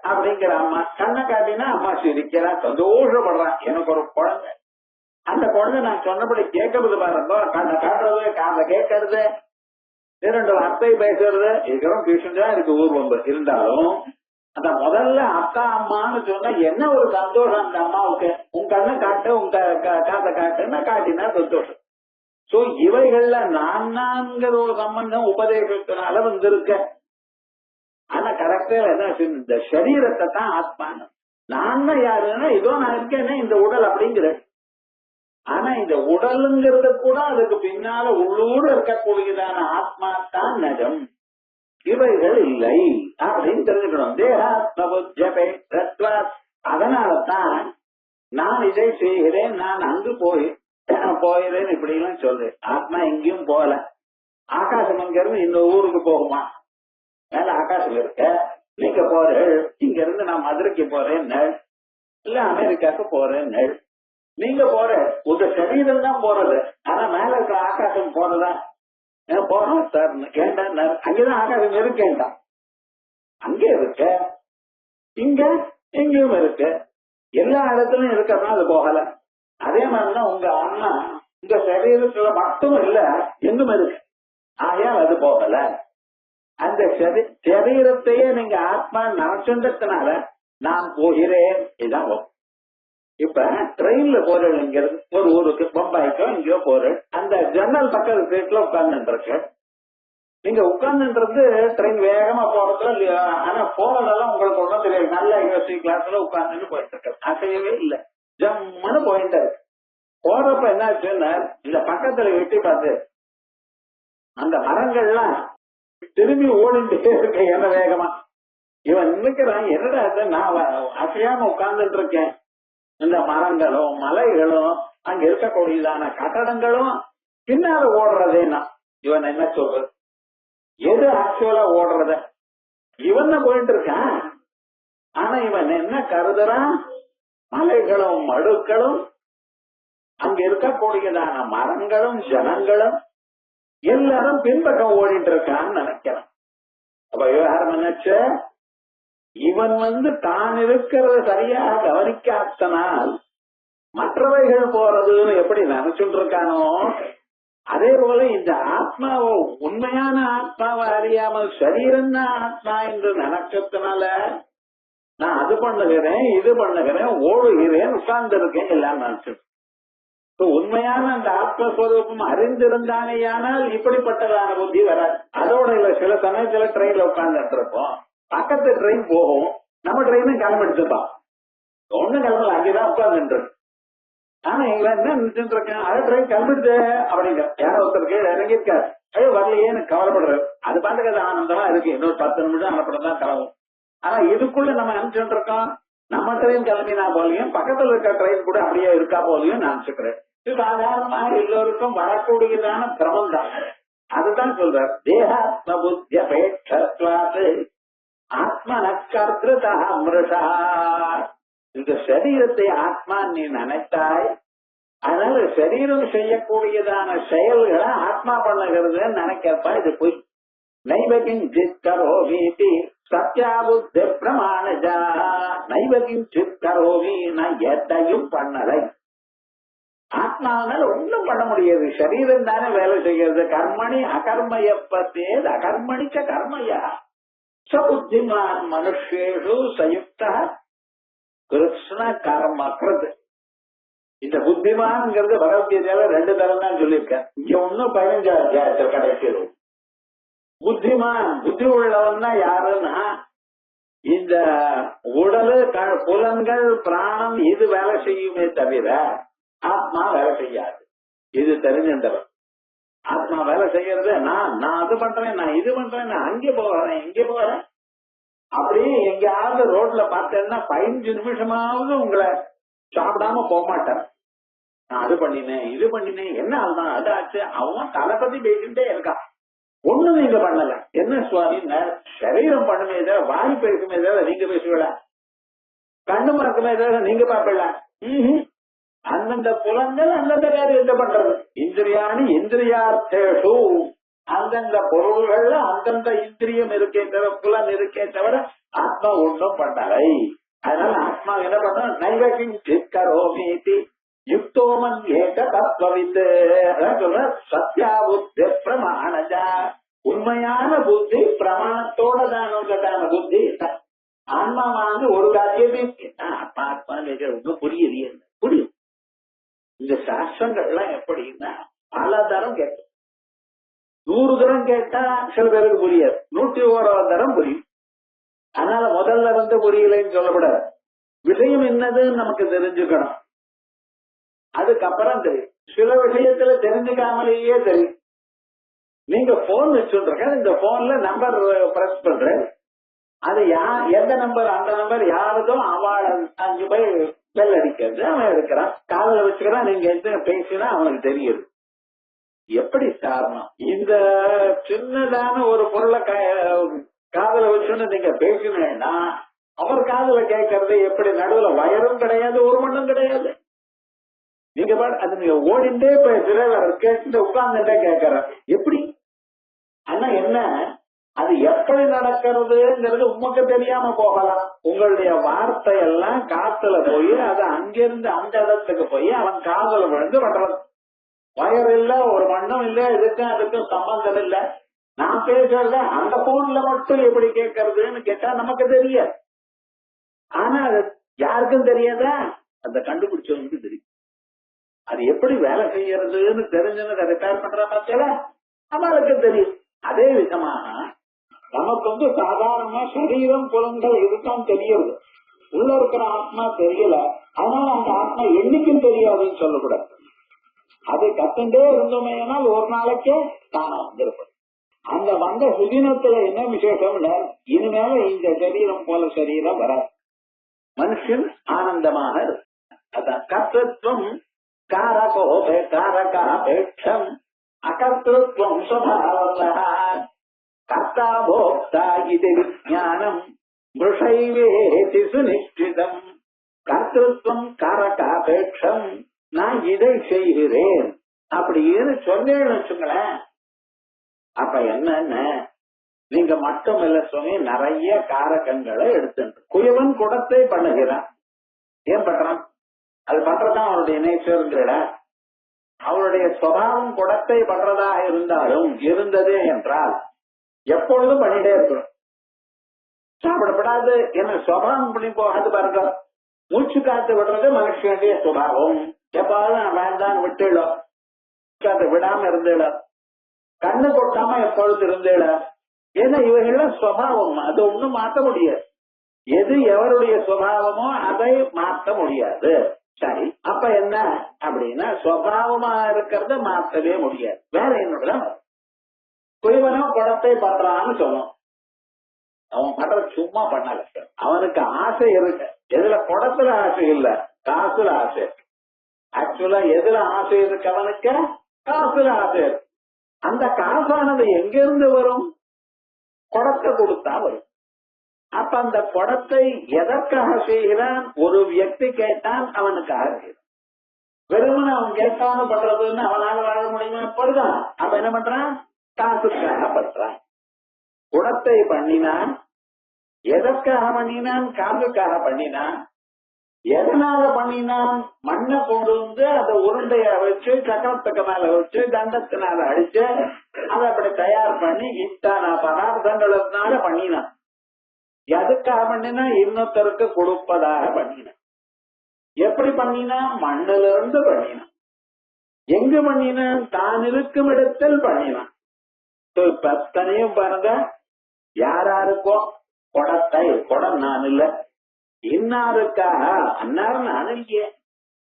அப்படிங்கிற அம்மா, கண்ணை காட்டினா அம்மா சிரிக்கிறா, சந்தோஷப்படுறான். எனக்கு ஒரு குழந்தை, அந்த குழந்தை நான் சொன்னபடி கேட்கறது பாருங்க. கண்ணை காட்டுறது, காதை கேட்கறது, இரண்டு வார்த்தை பேசுறது, இதுக்கெல்லாம் டியூஷன் தான் இருக்கு ஊர்வம்பு. இருந்தாலும் அந்த முதல்ல அப்பா அம்மான்னு சொன்னா என்ன ஒரு சந்தோஷம் அந்த அம்மாவுக்கு. உங்க கண்ணை காட்டு, உங்க காதை காட்டுன்னா காட்டினா சந்தோஷம். சோ இவைகள்ல நான்கிற ஒரு சம்பந்தம் உபதேசத்தினால வந்திருக்க. ஆனா கரெக்டா என்ன, இந்த சரீரத்தை தான் ஆத்மான்னு. நான் யாருன்னா இதோ நான் இருக்கேன்னா இந்த உடல் அப்படிங்கிற. ஆனா இந்த உடலுங்கிறது கூட அதுக்கு பின்னால உள்ளூர் இருக்கக்கூடியதான ஆத்மா தான் நஜம், இவைகள் இல்லை அப்படின்னு தெரிஞ்சுக்கணும். தேகாத்மபுத்தியபேட்சத்வ. அதனாலதான் நான் இதை செய்கிறேன், நான் அங்கு போயிறேன் இப்படி எல்லாம் சொல்றேன். ஆத்மா எங்கேயும் போகல. ஆகாசம் இருந்து இந்த ஊருக்கு போகுமா? மேல ஆகாசம் இருக்க, நீங்க போறேன். இங்க இருந்து நான் மதுரைக்கு போறேன், இல்ல அமெரிக்காவுக்கு போறேன். நீங்க போற உங்க சரீரம் தான் போறது. ஆனா மேல இருக்கிற ஆகாசம் போறதா? போறோம் சார் கேட்டா, அங்கதான் ஆகாசம் இருக்கேன்டா. அங்கே இருக்க, இங்க எங்கேயும் இருக்கு, எல்லா இடத்துலயும் இருக்கிறதுனால அது போகல. அதே மாதிரிதான் உங்க அண்ணா உங்க சரீரத்துல மட்டும் இல்ல, எங்கும் இருக்கு. ஆகையால் அது போகல. அந்த சரீரத்தையே நீங்க ஆத்மா நினைச்சுன்றதுனால நான் போகிறேன். இதுதான். இப்ப ட்ரெயின்ல போறேன், இங்க ஒரு ஊருக்கு பம்பாய்க்கோ இங்கயோ போறேன். அந்த ஜன்னல் பக்கத்து சீட்ல உட்கார்ந்து இருக்கு. நீங்க உட்கார்ந்துன்றது ட்ரெயின் வேகமா போறதுல இல்லையா? ஆனா போறதெல்லாம் உங்களுக்கு ஒன்றும் தெரியாது. நல்ல யூனிவர்சிட்டி கிளாஸ்ல உட்கார்ந்துட்டு போயிட்டு இருக்க, அசையவே இல்லை, ஜம்முன்னு போயிட்டு இருக்கு. போறப்ப என்ன ஆச்சுன்னா, இந்த பக்கத்துல வெட்டி பார்த்து அந்த மரங்கள்லாம் திரும்பி ஓடிட்டே இருக்க என்ன வேகமா. இவன் நினைக்கிறான், என்னடா நான் அசையாம உட்கார்ந்துட்டு இருக்கேன். இந்த மரங்களும் மலைகளும் அங்க இருக்கக்கூடியதான கட்டடங்களும் பின்னால ஓடுறதேனா இவன் என்ன சொல்றது? எது ஆக்சுவலா ஓடுறத? இவன் போயிட்டு இருக்கான். ஆனா இவன் என்ன கருதுறான்? மலைகளும் மடுக்களும் அங்க இருக்கக்கூடியதான மரங்களும் ஜனங்களும் எல்லாரும் பின்பக்கம் ஓடிட்டு இருக்கான்னு நினைக்கிறான். அப்ப விவகாரம் நினைச்ச இவன் தான் இருக்கிறத சரியாக கவனிக்காதனால் மற்றவைகள் போறதுன்னு எப்படி நினைச்சுட்டு இருக்கானோ, அதே போல இந்த ஆத்மாவை உண்மையான ஆத்மாவை அறியாமல் சரீரம் தான் ஆத்மா என்று நினைச்சதுனால நான் அது பண்ணுகிறேன், இது பண்ணுகிறேன், ஓடுகிறேன், உட்கார்ந்து இருக்கேன் எல்லாம் நினைச்சு. உண்மையான அந்த ஆத்மஸ்வரூபம் அறிந்திருந்தானேயானால் இப்படிப்பட்டதான புத்தி வராது. அதோட இல்ல, சில சமயத்துல ட்ரெயின்ல உட்கார்ந்துட்டு இருப்போம், பக்கத்து ட்ரெயின் போகும், நம்ம ட்ரெயினும் கிளம்பிடுச்சுப்பான், ஒண்ணும் கிளம்பல, அங்கேதான் உட்கார்ந்துட்டு இருக்கு. ஆனா இவன் என்ன நினைச்சுட்டு இருக்கேன், அது ட்ரெயின் கிளம்பிடுச்சு அப்படிங்கிற. யாரோ ஒருத்தருக்கு இறங்கியிருக்காரு, வரலையேன்னு கவலைப்படுறாரு. அது பாட்டுக்கு அது ஆனந்தமா இருக்கு, இன்னொரு 10 நிமிஷம் அனுப்படம் தான் கிளம்பும். ஆனா இதுக்குள்ள நம்ம நினைச்சுட்டு இருக்கோம், நம்ம ட்ரெயின் கிளம்பினா போலையும் பக்கத்துல இருக்க ட்ரெயின் கூட அப்படியே இருக்கா போலையும் நினைச்சுக்கிறேன். இது சாதாரணமாக எல்லோருக்கும் வரக்கூடியதான கிரமம் தான். அதுதான் சொல்றார், தேகாத்ம புத்தியபேட்சத்வாத் ஆத்மன கர்த்ருதா மிருஷா. இந்த சரீரத்தை ஆத்மா நீ நினைத்தாய், அதனால சரீரம் செய்யக்கூடியதான செயல்களை ஆத்மா பண்ணுகிறதுன்னு நினைக்கிறப்பா, இது போய் நைவ கிஞ்சித் கரோமீதி சத்யா புத்தி பிரமாணஜா. நைவ கிஞ்சித் கரோமி, நான் எதையும் பண்ணலை. ஆத்மாவனால ஒண்ணும் பண்ண முடியாது. சரீரம் தானே வேலை செய்கிறது. கர்மணி அகர்மயப்பத்தே அகர்மணிச்ச கர்மயா சபுத்திமான் மனுஷேஷு சயுக்த கிருஷ்ண கர்மக்கிறது. இந்த புத்திமான்ங்கிறது பகவத்கீதையில 2 தரம் தான் சொல்லியிருக்கேன். இங்க ஒன்னும் 15 அத்தியாயத்தில் கிடைக்கிறது. புத்திமான், புத்தி உள்ளவன் தான் யாருன்னா, இந்த உடலு புலன்கள் பிராணம் இது வேலை செய்யுமே தவிர ஆத்மா வேலை செய்யாது. இது தெரிஞ்சின்றவன். ஆத்மா வேலை செய்யறது நான் அது பண்றேன், நான் இது பண்றேன், நான் அங்கே போறேன் இங்கே போறேன். அப்படியே எங்கேயாவது ரோட்ல பார்த்தேன்னா 15 நிமிஷமாவது உங்களை சாப்பிடாம போக மாட்டேன். நான் அது பண்ணினேன் இது பண்ணினேன், என்ன அதுதான் அது ஆச்சு, அவன் தலை பத்தி பேசிட்டே இருக்கான். ஒண்ணும் நீங்க பண்ணல. என்ன சுவாமி, சரீரம் பண்ணுமே தவிர வாய் பேசுமே தவிர நீங்க பேசுவல, கண்ணு மறக்குமே தவிர நீங்க பார்ப்பல. அந்தந்த புலங்கள் அந்தந்த காரியத்தை பண்றது. இந்திரியாணி இந்திரியார்த்தேஷு, அந்தந்த பொருள்கள்ல அந்தந்த இந்திரியம் இருக்கே தவிர புலன் இருக்கே தவிர ஆத்மா ஒன்றும் பண்ணலை. அதனால ஆத்மா என்ன பண்ண, நைவகிங் சித்கரோமீதி யுக்தோமன் ஏக தத்துவவித்து சொல்ற. சத்யா புத்தி பிரமாணஜா, உண்மையான புத்தி பிரமாணத்தோட புத்தி. ஆன்மா வாங்க ஒரு காரியத்தையும் ஆத்மா ஆத்மா புரியலையே, புரியும். இந்த சாஸ்திரங்கள்லாம் எப்படின்னா பல தரம் கேட்கும். 100 தரம் கேட்டா சில பேருக்கு புரியாது, 101 தரம் புரியும். அதனால முதல்ல புரியலைன்னு சொல்லப்படாது. விஷயம் என்னதுன்னு நமக்கு தெரிஞ்சுக்கணும். அதுக்கப்புறம் தெரியும். சில விஷயத்துல தெரிஞ்சுக்காமலேயே தெரியும். நீங்க போன் வச்சுருக்க, இந்த போன்ல நம்பர் பிரஸ் பண்ற, அது எந்த நம்பர், அந்த நம்பர் யாருதோ அவளை 5 போய் பெல் அடிக்கிறது, அவன் எடுக்கிறான், காதல வச்சுக்கிறான். நீங்க எந்த பேசினா அவனுக்கு தெரியுது. எப்படி காரணம்? இந்த சின்னதான ஒரு பொருளை காதல வச்சுன்னு நீங்க பேசினேன்னா அவர் காதல கேட்கறது எப்படி? நடுவுல வயரும் கிடையாது, ஒரு மண்ணும் கிடையாது. நீங்க அது நீங்க ஓடிண்டே பேசுற, கேட்டு உட்கார்ந்துட்டே கேட்கற எப்படி? ஆனா என்ன, அது எப்படி நடக்கிறதுங்கிறது உமக்கு தெரியாம போகலாம். உங்களுடைய வார்த்தை எல்லாம் காத்துல போய் அது அங்கிருந்து அந்த இடத்துக்கு போய் அவன் காதல விழுந்து பண்றது. வயர் இல்ல, ஒரு மண்ணும் இல்ல, இதுக்கும் அதுக்கும் சம்பந்தம் இல்ல. நான் பேசுறத அந்த போன்ல மட்டும் எப்படி கேட்கறதுன்னு கேட்டா நமக்கு தெரியாது. ஆனா அது யாருக்கும் தெரியாதா? அந்த கண்டுபிடிச்சவனுக்கு தெரியும். அது எப்படி வேலை செய்யறதுன்னு தெரிஞ்சுன்னு ரிப்பேர் பண்ற பார்த்தல அவளுக்கு தெரியும். அதே விதமாக நமக்கு சாதாரணமா சரீரம் புலன்கள் இதுதான் தெரியுது, உள்ள இருக்கிற ஆத்மா தெரியல. அதனால அந்த ஆத்மா என்னைக்கும் தெரியாதுன்னு சொல்லக்கூடாது. அது கத்துட்டே இருந்தோமேனால் ஒரு நாளைக்கே தானா வந்திருப்பது. அந்த வந்த சுதினத்துல என்ன விசேஷம், இனிமேல இந்த சரீரம் போல சரீரம் வராது. மனுஷன் ஆனந்தமாக இருக்கு. அதான் கர்த்தத்துவம் காரகாபேட்சம் அகர்த்தத்துவம் சுபாவதः கர்த்தா போக்தா இது விஞ்ஞானம் மிருஷைவேதி சுநிஷ்டிதம். கர்த்தத்துவம் காரகாபேட்சம், நான் இதை செய்கிறேன் அப்படின்னு சொன்னேன்னு வச்சுங்களேன். அப்ப என்னென்ன, நீங்க மட்டும் இல்ல சுவாமி, நிறைய காரகங்களை எடுத்துட்டு குயவன் குடத்தை பண்ணுகிறான். ஏன் பண்றான்? அது பண்றதுதான் அவனுடைய நேச்சர்ங்கிற. அவனுடைய சுபாவம் குடத்தை பண்றதாக இருந்தாலும் இருந்ததே என்றால் எப்பொழுதும் பண்ணிட்டே இருக்கணும். சாப்பிடப்படாது என்ன சுபாவம் பண்ணி போகாது பாருங்க. மூச்சு காத்து விடுறது மனுஷனுடைய சுபாவம். எப்பாவது வேண்டான்னு விட்டுடும், காத்து விடாம இருந்துடும், கண்ணு கொட்டாம எப்பொழுது இருந்துடும். ஏன்னா இவைகள்லாம் சுபாவம், அது ஒண்ணும் மாற்ற முடியாது. எது எவருடைய சுபாவமோ அதை மாற்ற முடியாது. சரி, அப்ப என்ன அப்படின்னா சுபாவமா இருக்கிறத மாற்றவே முடியாது. வேற என்னோட குயவனும் குடத்தை பண்றான்னு சொன்னோம். அவன் பண்ற சும்மா பண்ணல, அவனுக்கு ஆசை இருக்கு. எதுல? குடத்துல ஆசை இல்ல, காசுல ஆசை. ஆக்சுவலா எதுல ஆசை இருக்கு அவனுக்கு? காசுல ஆசை இருக்கு. அந்த காசானது எங்க இருந்து வரும்? குடத்தை கொடுத்தா வரும். அப்ப அந்த குடத்தை எதற்காக செய்கிறான்? ஒரு வியக்தி கேட்டான், அவனுக்காக செய்யறான். வெறுமனே அவன் கேட்டான்னு பண்றதுன்னு அவனால வாழ முடியுமா? படுதான். அப்ப என்ன பண்றான்? காசுக்காக பண்றான். குடத்தை பண்ணினான். எதற்காக பண்ணினான்? காற்றுக்காக பண்ணினான். எதனால பண்ணினான்? மண்ணை கொண்டு வந்து அதை உருண்டைய வச்சு சக்கரத்துக்கு மேல வச்சு தண்டத்தினால அடிச்சு அதை அப்படி தயார் பண்ணி இத்தனை பதார்த்தங்களுக்குனால பண்ணினான். எதுக்காக பண்ணினா? இன்னொருத்தருக்கு கொடுப்பதாக பண்ணினான். எப்படி பண்ணினா? மண்ணில இருந்து பண்ணினான். எங்க பண்ணினான்? தான் இருக்கும் இடத்தில் பண்ணினான். இப்ப அத்தனையும் பாருங்க, யாராருக்கோ குடத்தை, குடம் நான் இல்ல, இன்னாருக்காக அன்னார் நான் இல்லையே,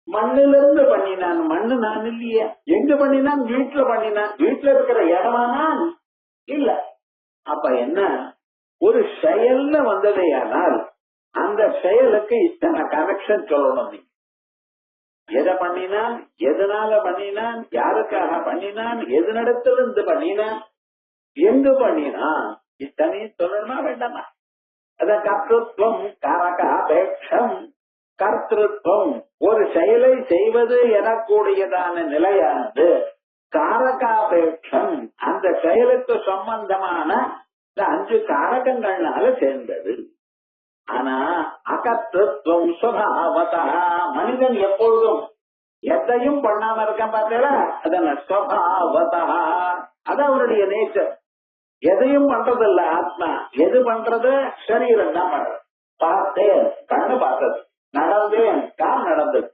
மண்ணில இருந்து பண்ணினான், மண்ணு நான் இல்லையே. எங்க பண்ணினான்? வீட்டுல பண்ணினான். வீட்டுல இருக்கிற இடமானா இல்ல. அப்ப என்ன, ஒரு செயல்ல வந்ததையானால் அந்த செயலுக்கு இத்தனை கனெக்ஷன் சொல்லணும். நீ எதை பண்ணினான், எதனால பண்ணினான், யாருக்காக பண்ணினான், எதனிடத்திலிருந்து பண்ணினான், எங்கு பண்ணினான், இத்தனையும் சொல்லணுமா வேண்டாமா? அத கர்த்தத்துவம் காரகாபேட்சம். கர்த்தத்துவம் ஒரு செயலை செய்வது எனக்கூடியதான நிலையானது காரகாபேட்சம் அந்த செயலுக்கு சம்பந்தமான 5 காரகங்கள்னால சேர்ந்தது. ஆனா அகர்த்தத்துவம் சுபாவதா, மனிதன் எப்பொழுதும் எதையும் பண்ணாம இருக்க பார்த்தா அதன சுபாவதா, அது அவருடைய நேச்சர். எதையும் பண்றதில்ல ஆத்மா. எது பண்றது? சரீரம் தான் பண்றது. பார்த்தேன், கண்ணு பார்த்தது. நடந்தேன், கால் நடந்தது.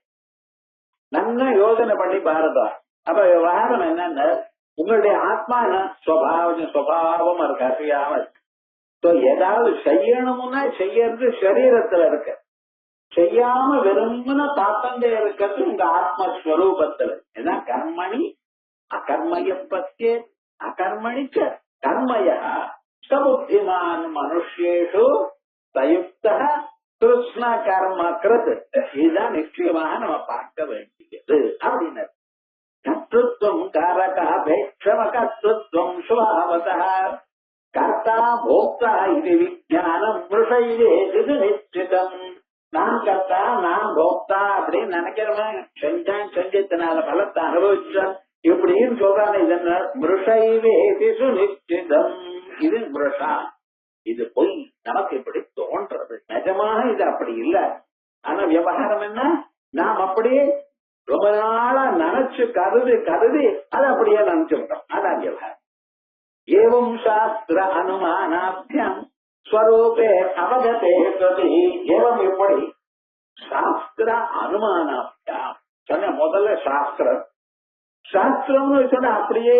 நல்லா யோசனை பண்ணி பாருங்க. அப்ப விவகாரம் என்னன்னு, உங்களுடைய ஆத்மா சுபாவம் இருக்கு, அசையாம இருக்கு. ஏதாவது செய்யணும்னா செய்யறது சரீரத்துல இருக்கு. செய்யாம வெறும்னா தாத்தந்தே இருக்கிறது உங்க ஆத்மஸ்வரூபத்துல. ஏன்னா கர்மணி அகர்மய பத்தியே அகர்மணிச்ச கர்மய சபுத்திமான் மனுஷேஷு சயுக்த கிருஷ்ண கர்ம கிருத். இதுதான் நிச்சயமாக நம்ம பார்க்க வேண்டியது அப்படின்னு. கர்த்தத்துவம் காரகாபேட்சம கர்த்தத்துவம் சுபாவதா கர்த்தா போக்தா இது விஜானம் மிருஷைவேது நிச்சிதம். நான் கர்த்தா நான் போக்தா அப்படின்னு நினைக்கிறவன் செஞ்சான், செஞ்சத்தினால பலத்தை அனுபவிச்சான் இப்படின்னு சொல்றான். இதனால் மிருஷைவேதி சுநிச்சிதம். இது மிருஷா, இது பொய். நமக்கு இப்படி தோன்றது. நிஜமாக இது அப்படி இல்ல. ஆனா விவகாரம் என்ன, நாம் அப்படியே ரொம்ப நாளா நினைச்சு கருதி கருதி அதை அப்படியே நினைச்சுட்டோம். அதான் விவகாரம். ஏவம் சாஸ்திர அனுமானாபியம் ஸ்வரூபே அவகதே சதி. ஏவம் எப்படி? சாஸ்திர அனுமானாபியம் சொன்ன முதல்ல சாஸ்திரம். சாஸ்திரம்னு சொன்ன அப்படியே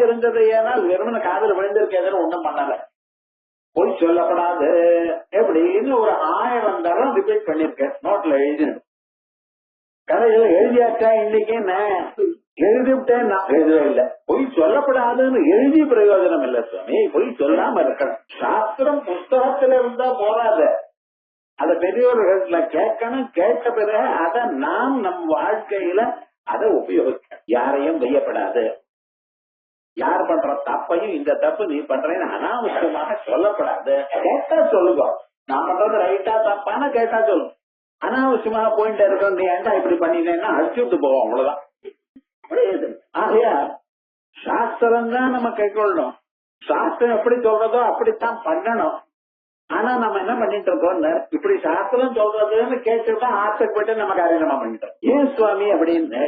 இருந்தது. ஏன்னா வெறுமன காதல் விழுந்திருக்கேன்னு ஒண்ணும் பண்ணல. பொய் சொல்லப்படாது எப்படின்னு ஒரு 1000 தரம் ரிப்பீட் பண்ணிருக்கேன். நோட்ல எழுதினது கதையில எழுதியாச்சா? இன்னைக்கு எழுதிவிட்டேன், நான் எழுதவே இல்லை. பொய் சொல்லப்படாதுன்னு எழுதி பிரயோஜனம் இல்ல சுவாமி. பொய் சொல்லாம இருக்கணும். சாஸ்திரம் புஸ்தகத்துல இருந்தா போறாது, அத பெரியவர்கள்ல கேட்கணும். கேட்ட பிறகு அதை நாம் நம் வாழ்க்கையில அதை உபயோகிக்க. யாரையும் வையப்படாது. யார் பண்ற தப்பையும் இந்த தப்பு நீ பண்றேன்னு அனாவசியமாக சொல்லப்படாது. கேட்டா சொல்லுங்க, நான் பண்றது ரைட்டா தப்பான கேட்டா சொல்லுங்க. அனாவசியமாக போயிட்டு இருக்க, நீ ஏன்டா இப்படி பண்ணினேன்னா அடிச்சுட்டு போவோம், அவ்வளவுதான். ஆகையா சாஸ்திரம் தான் நம்ம கைக்கொள்ளணும். சாஸ்திரம் எப்படி சொல்றதோ அப்படித்தான் பண்ணணும். ஆனா நம்ம என்ன பண்ணிட்டு இருக்கோம், இப்படி சாஸ்திரம் சொல்றதுன்னு கேட்டுட்டா ஆசைப்பட்டு நம்ம காரியமா பண்ணிட்டோம். ஏன் சுவாமி அப்படின்னு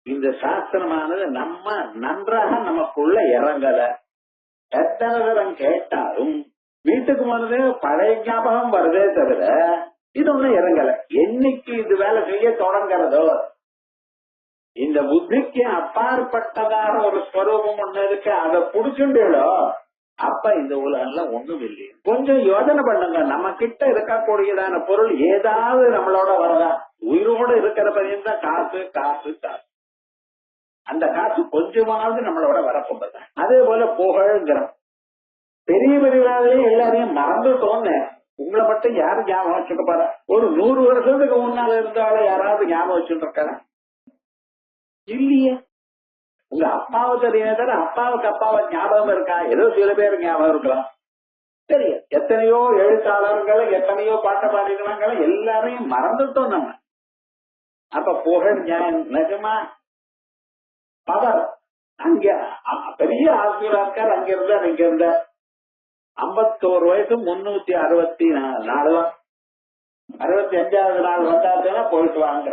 இந்த சாஸ்திரமானது நம்ம நன்றாக நமக்குள்ள இறங்கல. எத்தனை தரம் கேட்டாலும் வீட்டுக்கு போனது பழைய ஞாபகம் வருதே தவிர இது ஒண்ணும் இறங்கல. என்னைக்கு இது வேலை செய்ய தொடங்குறதோ, இந்த புத்திக்கு அப்பாற்பட்டதாக ஒரு ஸ்வரூபம் ஒண்ணு இருக்கு, அதை புடிச்சுண்டோ அப்ப இந்த உலகம்ல ஒண்ணும் இல்லையே. கொஞ்சம் யோசனை பண்ணுங்க. நம்ம கிட்ட இருக்கக்கூடியதான பொருள் ஏதாவது நம்மளோட வரதா? உயிரோட இருக்கிற பரியந்தான் காசு காசு காசு. அந்த காசு கொஞ்சமாவது நம்மளோட வரப்போகுது. அதே போல புகழ்ங்கிறோம். பெரிய பெரியவாளையும் எல்லாரையும் மறந்துட்டோன்னு உங்களை மட்டும் யாரு ஞாபகம் வச்சுக்க பாரு. ஒரு 100 வருஷத்துக்கு முன்னால இருந்தாலும் யாராவது ஞாபகம் வச்சுட்டு இருக்காங்க இல்லையே. உங்க அப்பாவை தெரியாத அப்பாவுக்கு அப்பாவை ஞாபகம் இருக்கா? ஏதோ சில பேர் ஞாபகம் இருக்கலாம். சரி, எத்தனையோ எழுத்தாளர்கள் எத்தனையோ பாட்ட பாடிக்கிறாங்க, எல்லாரையும் மறந்துட்டோம் நம்ம. அப்ப புகழ் நிஜமா பவர் அங்க பெரிய ஆசிரியர் இருக்கார், அங்க இருந்தார் இங்க இருந்தார். 51 வயசு 364 தான். 65வது நாள் வந்தாச்சுன்னா போயிட்டு வாங்க.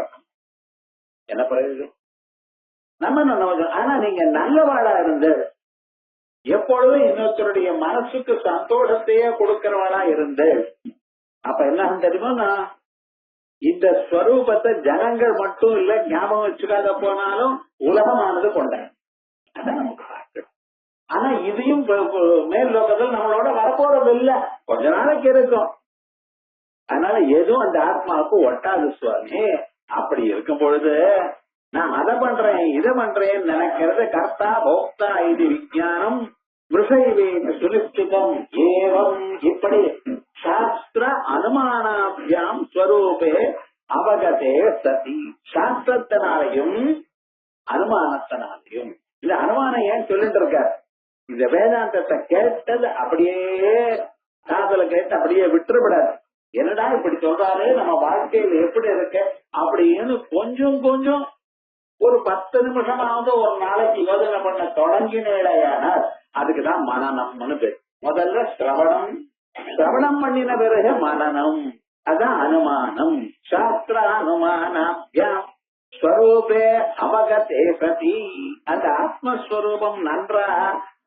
என்ன பிரயோஜனம்? நம்ம நல்ல, ஆனா நீங்க நல்லவாளா இருந்து எப்பொழுதும் இன்னொருத்தருடைய மனசுக்கு சந்தோஷத்தையே கொடுக்கிறவளா இருந்து அப்ப என்ன தெரியுமா, இந்த ஸ்வரூபத்தை ஜனங்கள் மட்டும் இல்ல ஞாபகம் வச்சுக்காத போனாலும் உலகமானது கொண்டாங்க. அதான் நமக்கு பார்க்கணும். ஆனா இதையும் மேல் லோகத்தில் நம்மளோட வரப்போறது இல்ல, கொஞ்ச நாளைக்கு இருக்கும். அதனால எதுவும் அந்த ஆத்மாவுக்கு ஒட்டாது சுவாமி. அப்படி இருக்கும் பொழுது நான் அதை பண்றேன் இதை பண்றேன்னு நினைக்கிறது கர்த்தா போக்தா இது விஞ்ஞானம் மிருஷைவேக சுனிஷ்டிதம் ஏவம். இப்படி சாஸ்திர அனுமானாபியாம் ஸ்வரூபே அவகதே சதி. சாஸ்திரத்தினாலையும் அனுமானத்தினாலையும். இந்த அனுமானம் ஏன் சொல்லிட்டு இருக்க, இந்த வேதாந்தத்தை கேட்டது அப்படியே காதல கேட்டு அப்படியே விட்டுவிடாது. என்னடா இப்படி சொல்றாரு, நம்ம வாழ்க்கையில எப்படி இருக்கு அப்படின்னு கொஞ்சம் கொஞ்சம் ஒரு 10 நிமிஷமாவது ஒரு நாளைக்கு யோசனை பண்ண தொடங்கினேடையானால் அதுக்குதான் மனநம்னு பேர். முதல்ல சிரவணம் பண்ணின பிறகு மனநம், அதான் அனுமானம். சாஸ்திர அனுமானாபியாம் ஸ்வரூபே அவகதே சதி. அந்த ஆத்மஸ்வரூபம் நன்றாக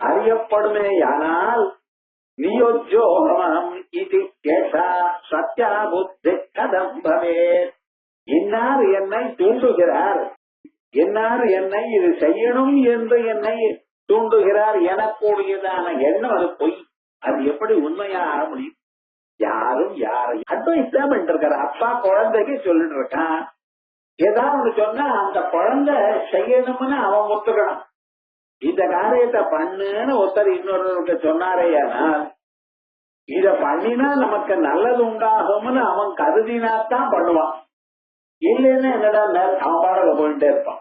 அறியப்படுமேயானால் நியோஜோகம் இது கேஷா சத்யா புத்தி கதம் பவேத். இன்னார் என்னை தூண்டுகிறார், என்னார் என்னை இது செய்யணும் என்று என்னை தூண்டுகிறார் எனக்கூடியதான எண்ணம் அது பொய். அது எப்படி உண்மையாக முடியும்? யாரும் யாரையும் அட்வைஸ் தான் பண்ணிட்டு இருக்காரு. அப்பா குழந்தைக்கு சொல்லிட்டு இருக்கான், ஏதாவது சொன்னா அந்த குழந்தை செய்யணும்னு அவன் ஒத்துக்கணும். இந்த காரியத்தை பண்ணுன்னு ஒருத்தர் இன்னொருவருக்கு சொன்னாரேயானால் இத பண்ணினா நமக்கு நல்லது உண்டாகும்னு அவன் கருதினாத்தான் பண்ணுவான். இல்லைன்னா என்னடா அவன் பாடல போயிட்டே இருப்பான்.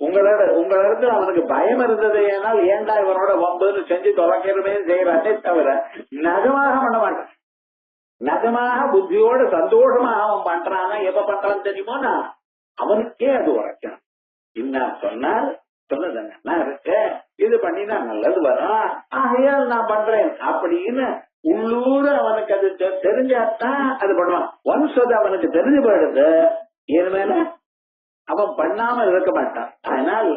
உங்களிடத்துல அவனுக்கு பயம் இருந்தது, ஏனால் ஏண்டா இவனோட வம்புன்னு செஞ்சு தொலைக்கிறமே செய்யறானே தவிர நகமாக பண்ண மாட்டான். நகமாக புத்தியோட சந்தோஷமா அவன் பண்றானா எப்ப பண்றான்னு தெரியுமோனா அவனுக்கே அது உரைக்கணும். இன்னும் சொன்னால் சொன்னதுன்னா இருக்க இது பண்ணினா நல்லது வரும், ஆகையால் நான் பண்றேன் அப்படின்னு உள்ளூர அவனுக்கு அது தெரிஞ்சாத்தான் அது பண்ணுவான். ஒன்ஸ் அது அவனுக்கு தெரிஞ்சு போயிடுது, இனிமேல அவன் பண்ணாம இருக்க மாட்டான். அதனால்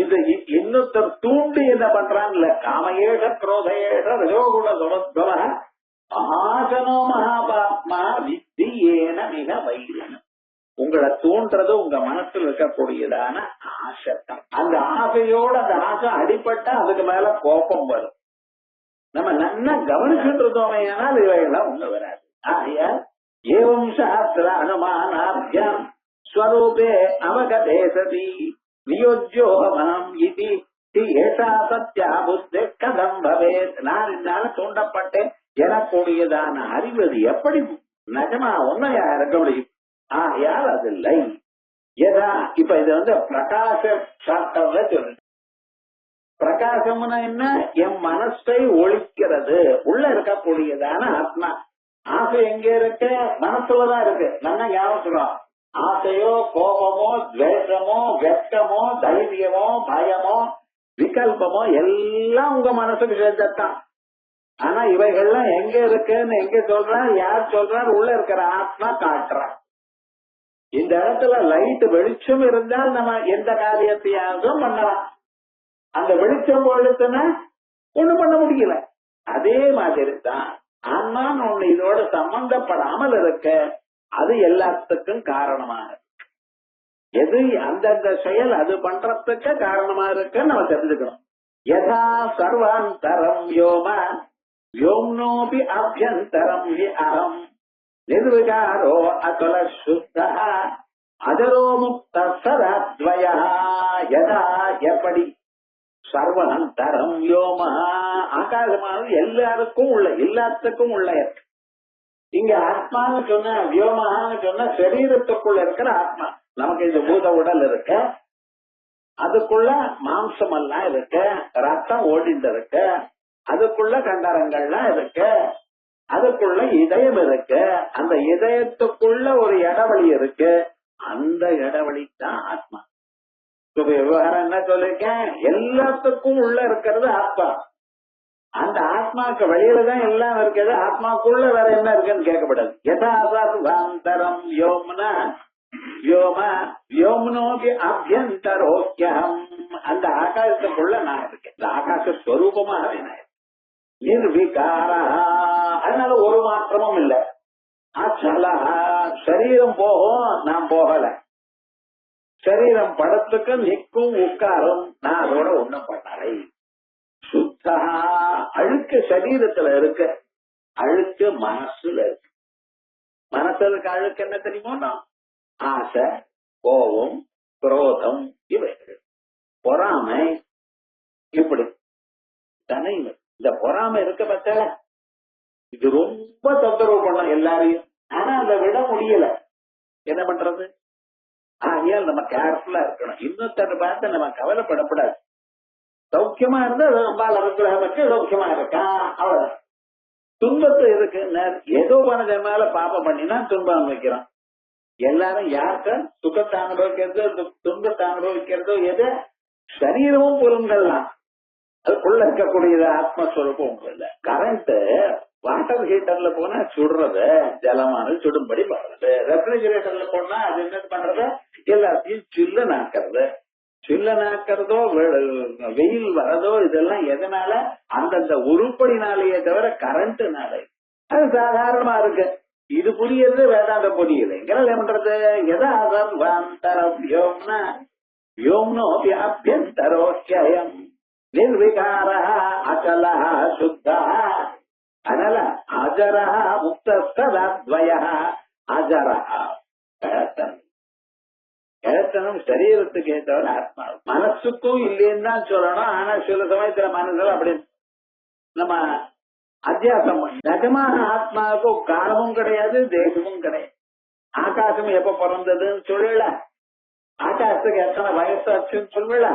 இது இன்னொருத்தர் தூண்டி என்ன பண்றான்ல, காமயேஷ குரோதயேஷ ரஜோகுண சுமத்வ மகாசனோ மகாபாத்மா வித்தி ஏன மிக வைரனம். உங்களை தூண்டுறது உங்க மனசுல இருக்கக்கூடியதான ஆசை தான். அந்த ஆசையோட அந்த ஆசை அடிப்பட்டா அதுக்கு மேல கோபம் வரும். நம்ம நல்லா கவனிச்சுட்டு இருந்தோமே ஆனால் இவையெல்லாம் உங்க வராது. ஆகையால் ஏவம் சாஸ்திர அனுமானாபியாம் ஸ்வரூபே அவகதே சதி நியோஜ்யோகமாம் இதி ஏஷா சத்யா புத்தி கதம் பவேத். நான் என்னால தூண்டப்பட்டேன் எனக்கூடியதான அறிவது எப்படி நிஜமா உண்மையா இருக்க முடியும்? ஆகையால் அது இல்லை. ஏதா இப்ப இது பிரகாச சாஸ்திரம்ல சொல்லு. பிரகாசம்னா என்ன? என் மனசை ஒழிக்கிறது. உள்ள இருக்கக்கூடியதான ஆத்மா. ஆசை எங்க இருக்கு? மனசுலதான் இருக்கு. நல்லா ஞாபகம். ஆசையோ கோபமோ துவேஷமோ வெட்கமோ தைரியமோ பயமோ விகல்பமோ எல்லாம் உங்க மனசுக்கு சேர்ந்ததான். ஆனா இவைகள்லாம் எங்க இருக்குன்னு எங்க சொல்றார், யார் சொல்றார்? உள்ள இருக்கிற ஆத்மா காட்டுறார். இந்த இடத்துல லைட் வெளிச்சம் இருந்தால் நம்ம எந்த காரியத்தையாவது பண்ணலாம். அந்த வெளிச்சம் போயிடுச்சுன்னா ஒண்ணு பண்ண முடியல. அதே மாதிரி தான் ஆன்மான்னு ஒண்ணு இதோட சம்பந்தப்படாமல் இருக்க அது எல்லாத்துக்கும் காரணமா இருக்கு. எது அந்தந்த செயல் அது பண்றதுக்கு காரணமா இருக்குன்னு நம்ம தெரிஞ்சுக்கணும். யதா சர்வாந்தரம் யோம யோம்னோபி அபியந்தரம் ஹி அகம் நிர்விகாரோ அகல சுத்த அதரோ முக்த சதாத்வயா. யதா எப்படி சர்வாந்தரம் யோம ஆகாசமானது எல்லாருக்கும் உள்ள எல்லாத்துக்கும் உள்ள இருக்கு. இங்க ஆத்மான்னு சொன்ன வியோமான்னு சொன்ன சரீரத்துக்குள்ள இருக்கிற ஆத்மா. நமக்கு இந்த பூத உடல் இருக்கு, அதுக்குள்ள மாம்சம் எல்லாம் இருக்கு, ரத்தம் ஓடிட்டு இருக்கு, அதுக்குள்ள கண்டரங்கள்லாம் இருக்கு, அதுக்குள்ள இதயம் இருக்கு, அந்த இதயத்துக்குள்ள ஒரு இடவெளி இருக்கு, அந்த இடவெளி தான் ஆத்மா. விவகாரம் என்ன சொல்லிருக்கேன்? எல்லாத்துக்கும் உள்ள இருக்கிறது ஆத்மா. அந்த ஆத்மாக்கு வெளியில தான் எல்லாம் இருக்குது, ஆத்மாக்குள்ள வேற என்ன இருக்குன்னு கேட்கப்படாது. யதாசர்வாந்தரம் யோம்னா யோம யோம்னோபி அபியந்தரோக்கியம். அந்த ஆகாசத்துக்குள்ள நான் இருக்கேன், இந்த ஆகாச ஸ்வரூபமாகவே நான் இருக்கேன். நிர்விகாரா, அதனால ஒரு மாற்றமும் இல்லை. அச்சலா, சரீரம் போகும், நான் போகல. சரீரம் படத்துக்கு நிற்கும் உட்காரும், நான் அதோட ஒண்ணும் பண்ணலை. சுத்தா, அழுக்கு சரீரத்துல இருக்கு, அழுக்கு மனசுல இருக்கு. மனசுல இருக்க அழுக்கு என்ன தெரியுமோ? ஆசை, கோபம், குரோதம், இவைகள், பொறாமை, இப்படி தனி. இந்த பொறாமை இருக்க பத்தால இது ரொம்ப தொந்தரவு பண்ணும் எல்லாரையும். ஆனா அதை விட முடியல, என்ன பண்றது? ஆகையால் நம்ம கேர்ஃபுல்லா இருக்கணும். இன்னொருத்தரை பார்த்து நம்ம கவலைப்படக்கூடாது. சௌக்கியமா இருந்தா நம்மளால அனுகிரகம் வச்சு சௌக்கியமா இருக்கான், அவ்வளவு. துன்பத்தை இருக்கு, ஏதோ பணத்தை மேல பாப்பம் பண்ணினா துன்பம் அனுபவிக்கிறான். எல்லாரும் யாருக்க சுகத்தை அனுபவிக்கிறதோ துன்பத்தை அனுபவிக்கிறதோ எது? சரீரமும் புலன்கள்லாம். அதுக்குள்ள இருக்கக்கூடியது ஆத்மஸ்வரூபம் இல்ல. கரண்ட் வாட்டர் ஹீட்டர்ல போனா சுடுறது, ஜலமானது சுடும்படி பண்றது. ரெஃப்ரிஜரேட்டர்ல போனா அது என்ன பண்றது? எல்லாத்தையும் சில்லுனாக்கிறது. சில்லுனாக்கிறதோ வெயில் வரதோ இதெல்லாம் எதனால? அந்தந்த உருப்படினாலேயே தவிர கரண்ட்னால. அது சாதாரணமா இருக்கு. இது புரியுது, வேதாந்த புரியுது. எங்களால் என்ன பண்றது? எதாதரம் யோம்னா யோம்னோபி அபியந்தரோக்கியம் நிர்விகார அச்சல சுத்த. அதனால அஜர முக்தஸ்தத்வய. அஜர இழத்தனம் சரீரத்துக்கு ஏற்றவரை ஆத்மா. மனசுக்கும் இல்லைன்னு தான் சொல்லணும். ஆனா சில சமயத்துல மனசுல அப்படி நம்ம அத்தியாசம் பண்ணி, நிஜமான ஆத்மாவுக்கும் காலமும் கிடையாது, தேசமும் கிடையாது. ஆகாசம் எப்ப பிறந்ததுன்னு சொல்லல, ஆகாசத்துக்கு எத்தனை வயசாச்சுன்னு சொல்லல.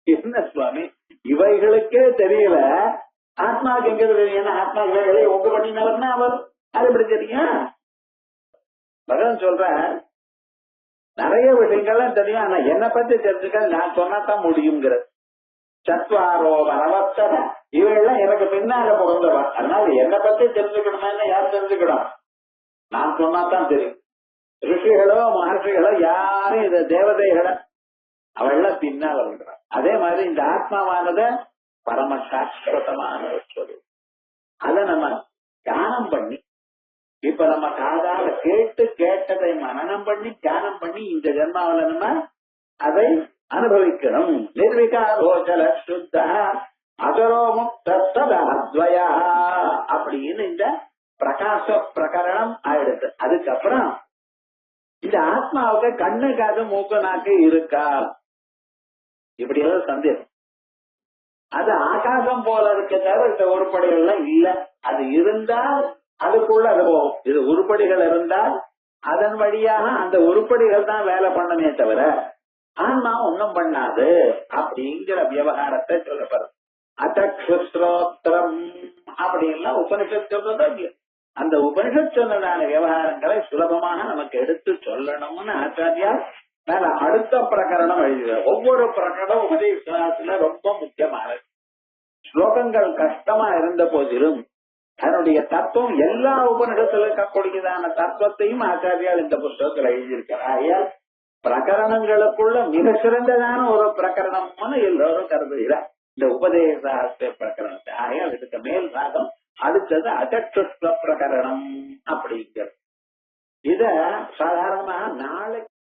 என்ன சுவாமி, இவைகளுக்கே தெரியல, ஆத்மாவுக்கு எங்க தெரியும்? ஏன்னா ஆத்மா உங்க பண்ணினவர்னா அவர் அது எப்படி தெரியும்? பகவான் சொல்ற நிறைய விஷயங்கள்லாம் தெரியும், ஆனா என்னை பத்தி தெரிஞ்சுக்க நான் சொன்னாதான் முடியுங்கிறது. சத்வாரோ வரவத்தன இவையெல்லாம் எனக்கு பின்னால பிறந்தவா, அதனால என்னை பத்தி தெரிஞ்சுக்கணுமா? யார் தெரிஞ்சுக்கணும்? நான் சொன்னாதான் தெரியும். ரிஷிகளோ மகர்ஷிகளோ யாரும் இந்த தேவதைகளை அவெல்லாம் பின்னால் வருகிறார். அதே மாதிரி இந்த ஆத்மாவானத பரம சாஸ்வதமான சொல்லு. அதை நம்ம தியானம் பண்ணி, இப்ப நம்ம காதால கேட்டு கேட்டதை மனனம் பண்ணி தியானம் பண்ணி இந்த ஜென்மாவில நம்ம அதை அனுபவிக்கணும். நிர்விகாரோஜல சுத்த அகரோ முக்தஸ்தத்வய அப்படின்னு இந்த பிரகாச பிரகரணம் ஆயிடுது. அதுக்கப்புறம் இந்த ஆத்மாவுக்கு கண்ணு காது மூக்கு நாக்கு இருக்கா? இப்படி எல்லாம் சந்தேகம். அது ஆகாசம் போல இருக்க தவிர இந்த உருப்படிகள்லாம் இல்ல. அது இருந்தால் அதுக்குள்ள அது போகும். இது உருப்படிகள் இருந்தால் அதன் வழியாக அந்த உருப்படிகள் தான் வேலை பண்ணமே தவிர ஆன்மா ஒன்னும் பண்ணாது அப்படிங்கிற விவகாரத்தை சொல்லப்படுறது. அச்சக்ஷுஸ்ரோத்திரம் அப்படின்லாம் உபனிஷத் சொல்றதோ அந்த உபனிஷத் சொன்னதான விவகாரங்களை சுலபமாக நமக்கு எடுத்து சொல்லணும்னு ஆச்சாரியா மேல அடுத்த பிரகரணம் எழுதுகிறார். ஒவ்வொரு பிரகரணம் உபதேசத்துல ரொம்ப முக்கியமானது. ஸ்லோகங்கள் கஷ்டமா இருந்த போதிலும் அதனுடைய தத்துவம் எல்லா உபனிஷத்துல இருக்கக்கூடியதான தத்துவத்தையும் ஆச்சாரியால் இந்த புஸ்தகத்தில் எழுதியிருக்கிறார். ஆகையால் பிரகரணங்களுக்குள்ள மிக சிறந்ததான ஒரு பிரகரணம்னு எல்லோரும் கருதுகிறார் இந்த உபதேசாஸ்திர பிரகரணத்தை. ஆகையால் இதுக்கு மேல் பாகம் அடுத்தது அச்சக்ஷுஷ்ட பிரகரணம் அப்படிங்கிறது. இத சாதாரணமாக நாளைக்கு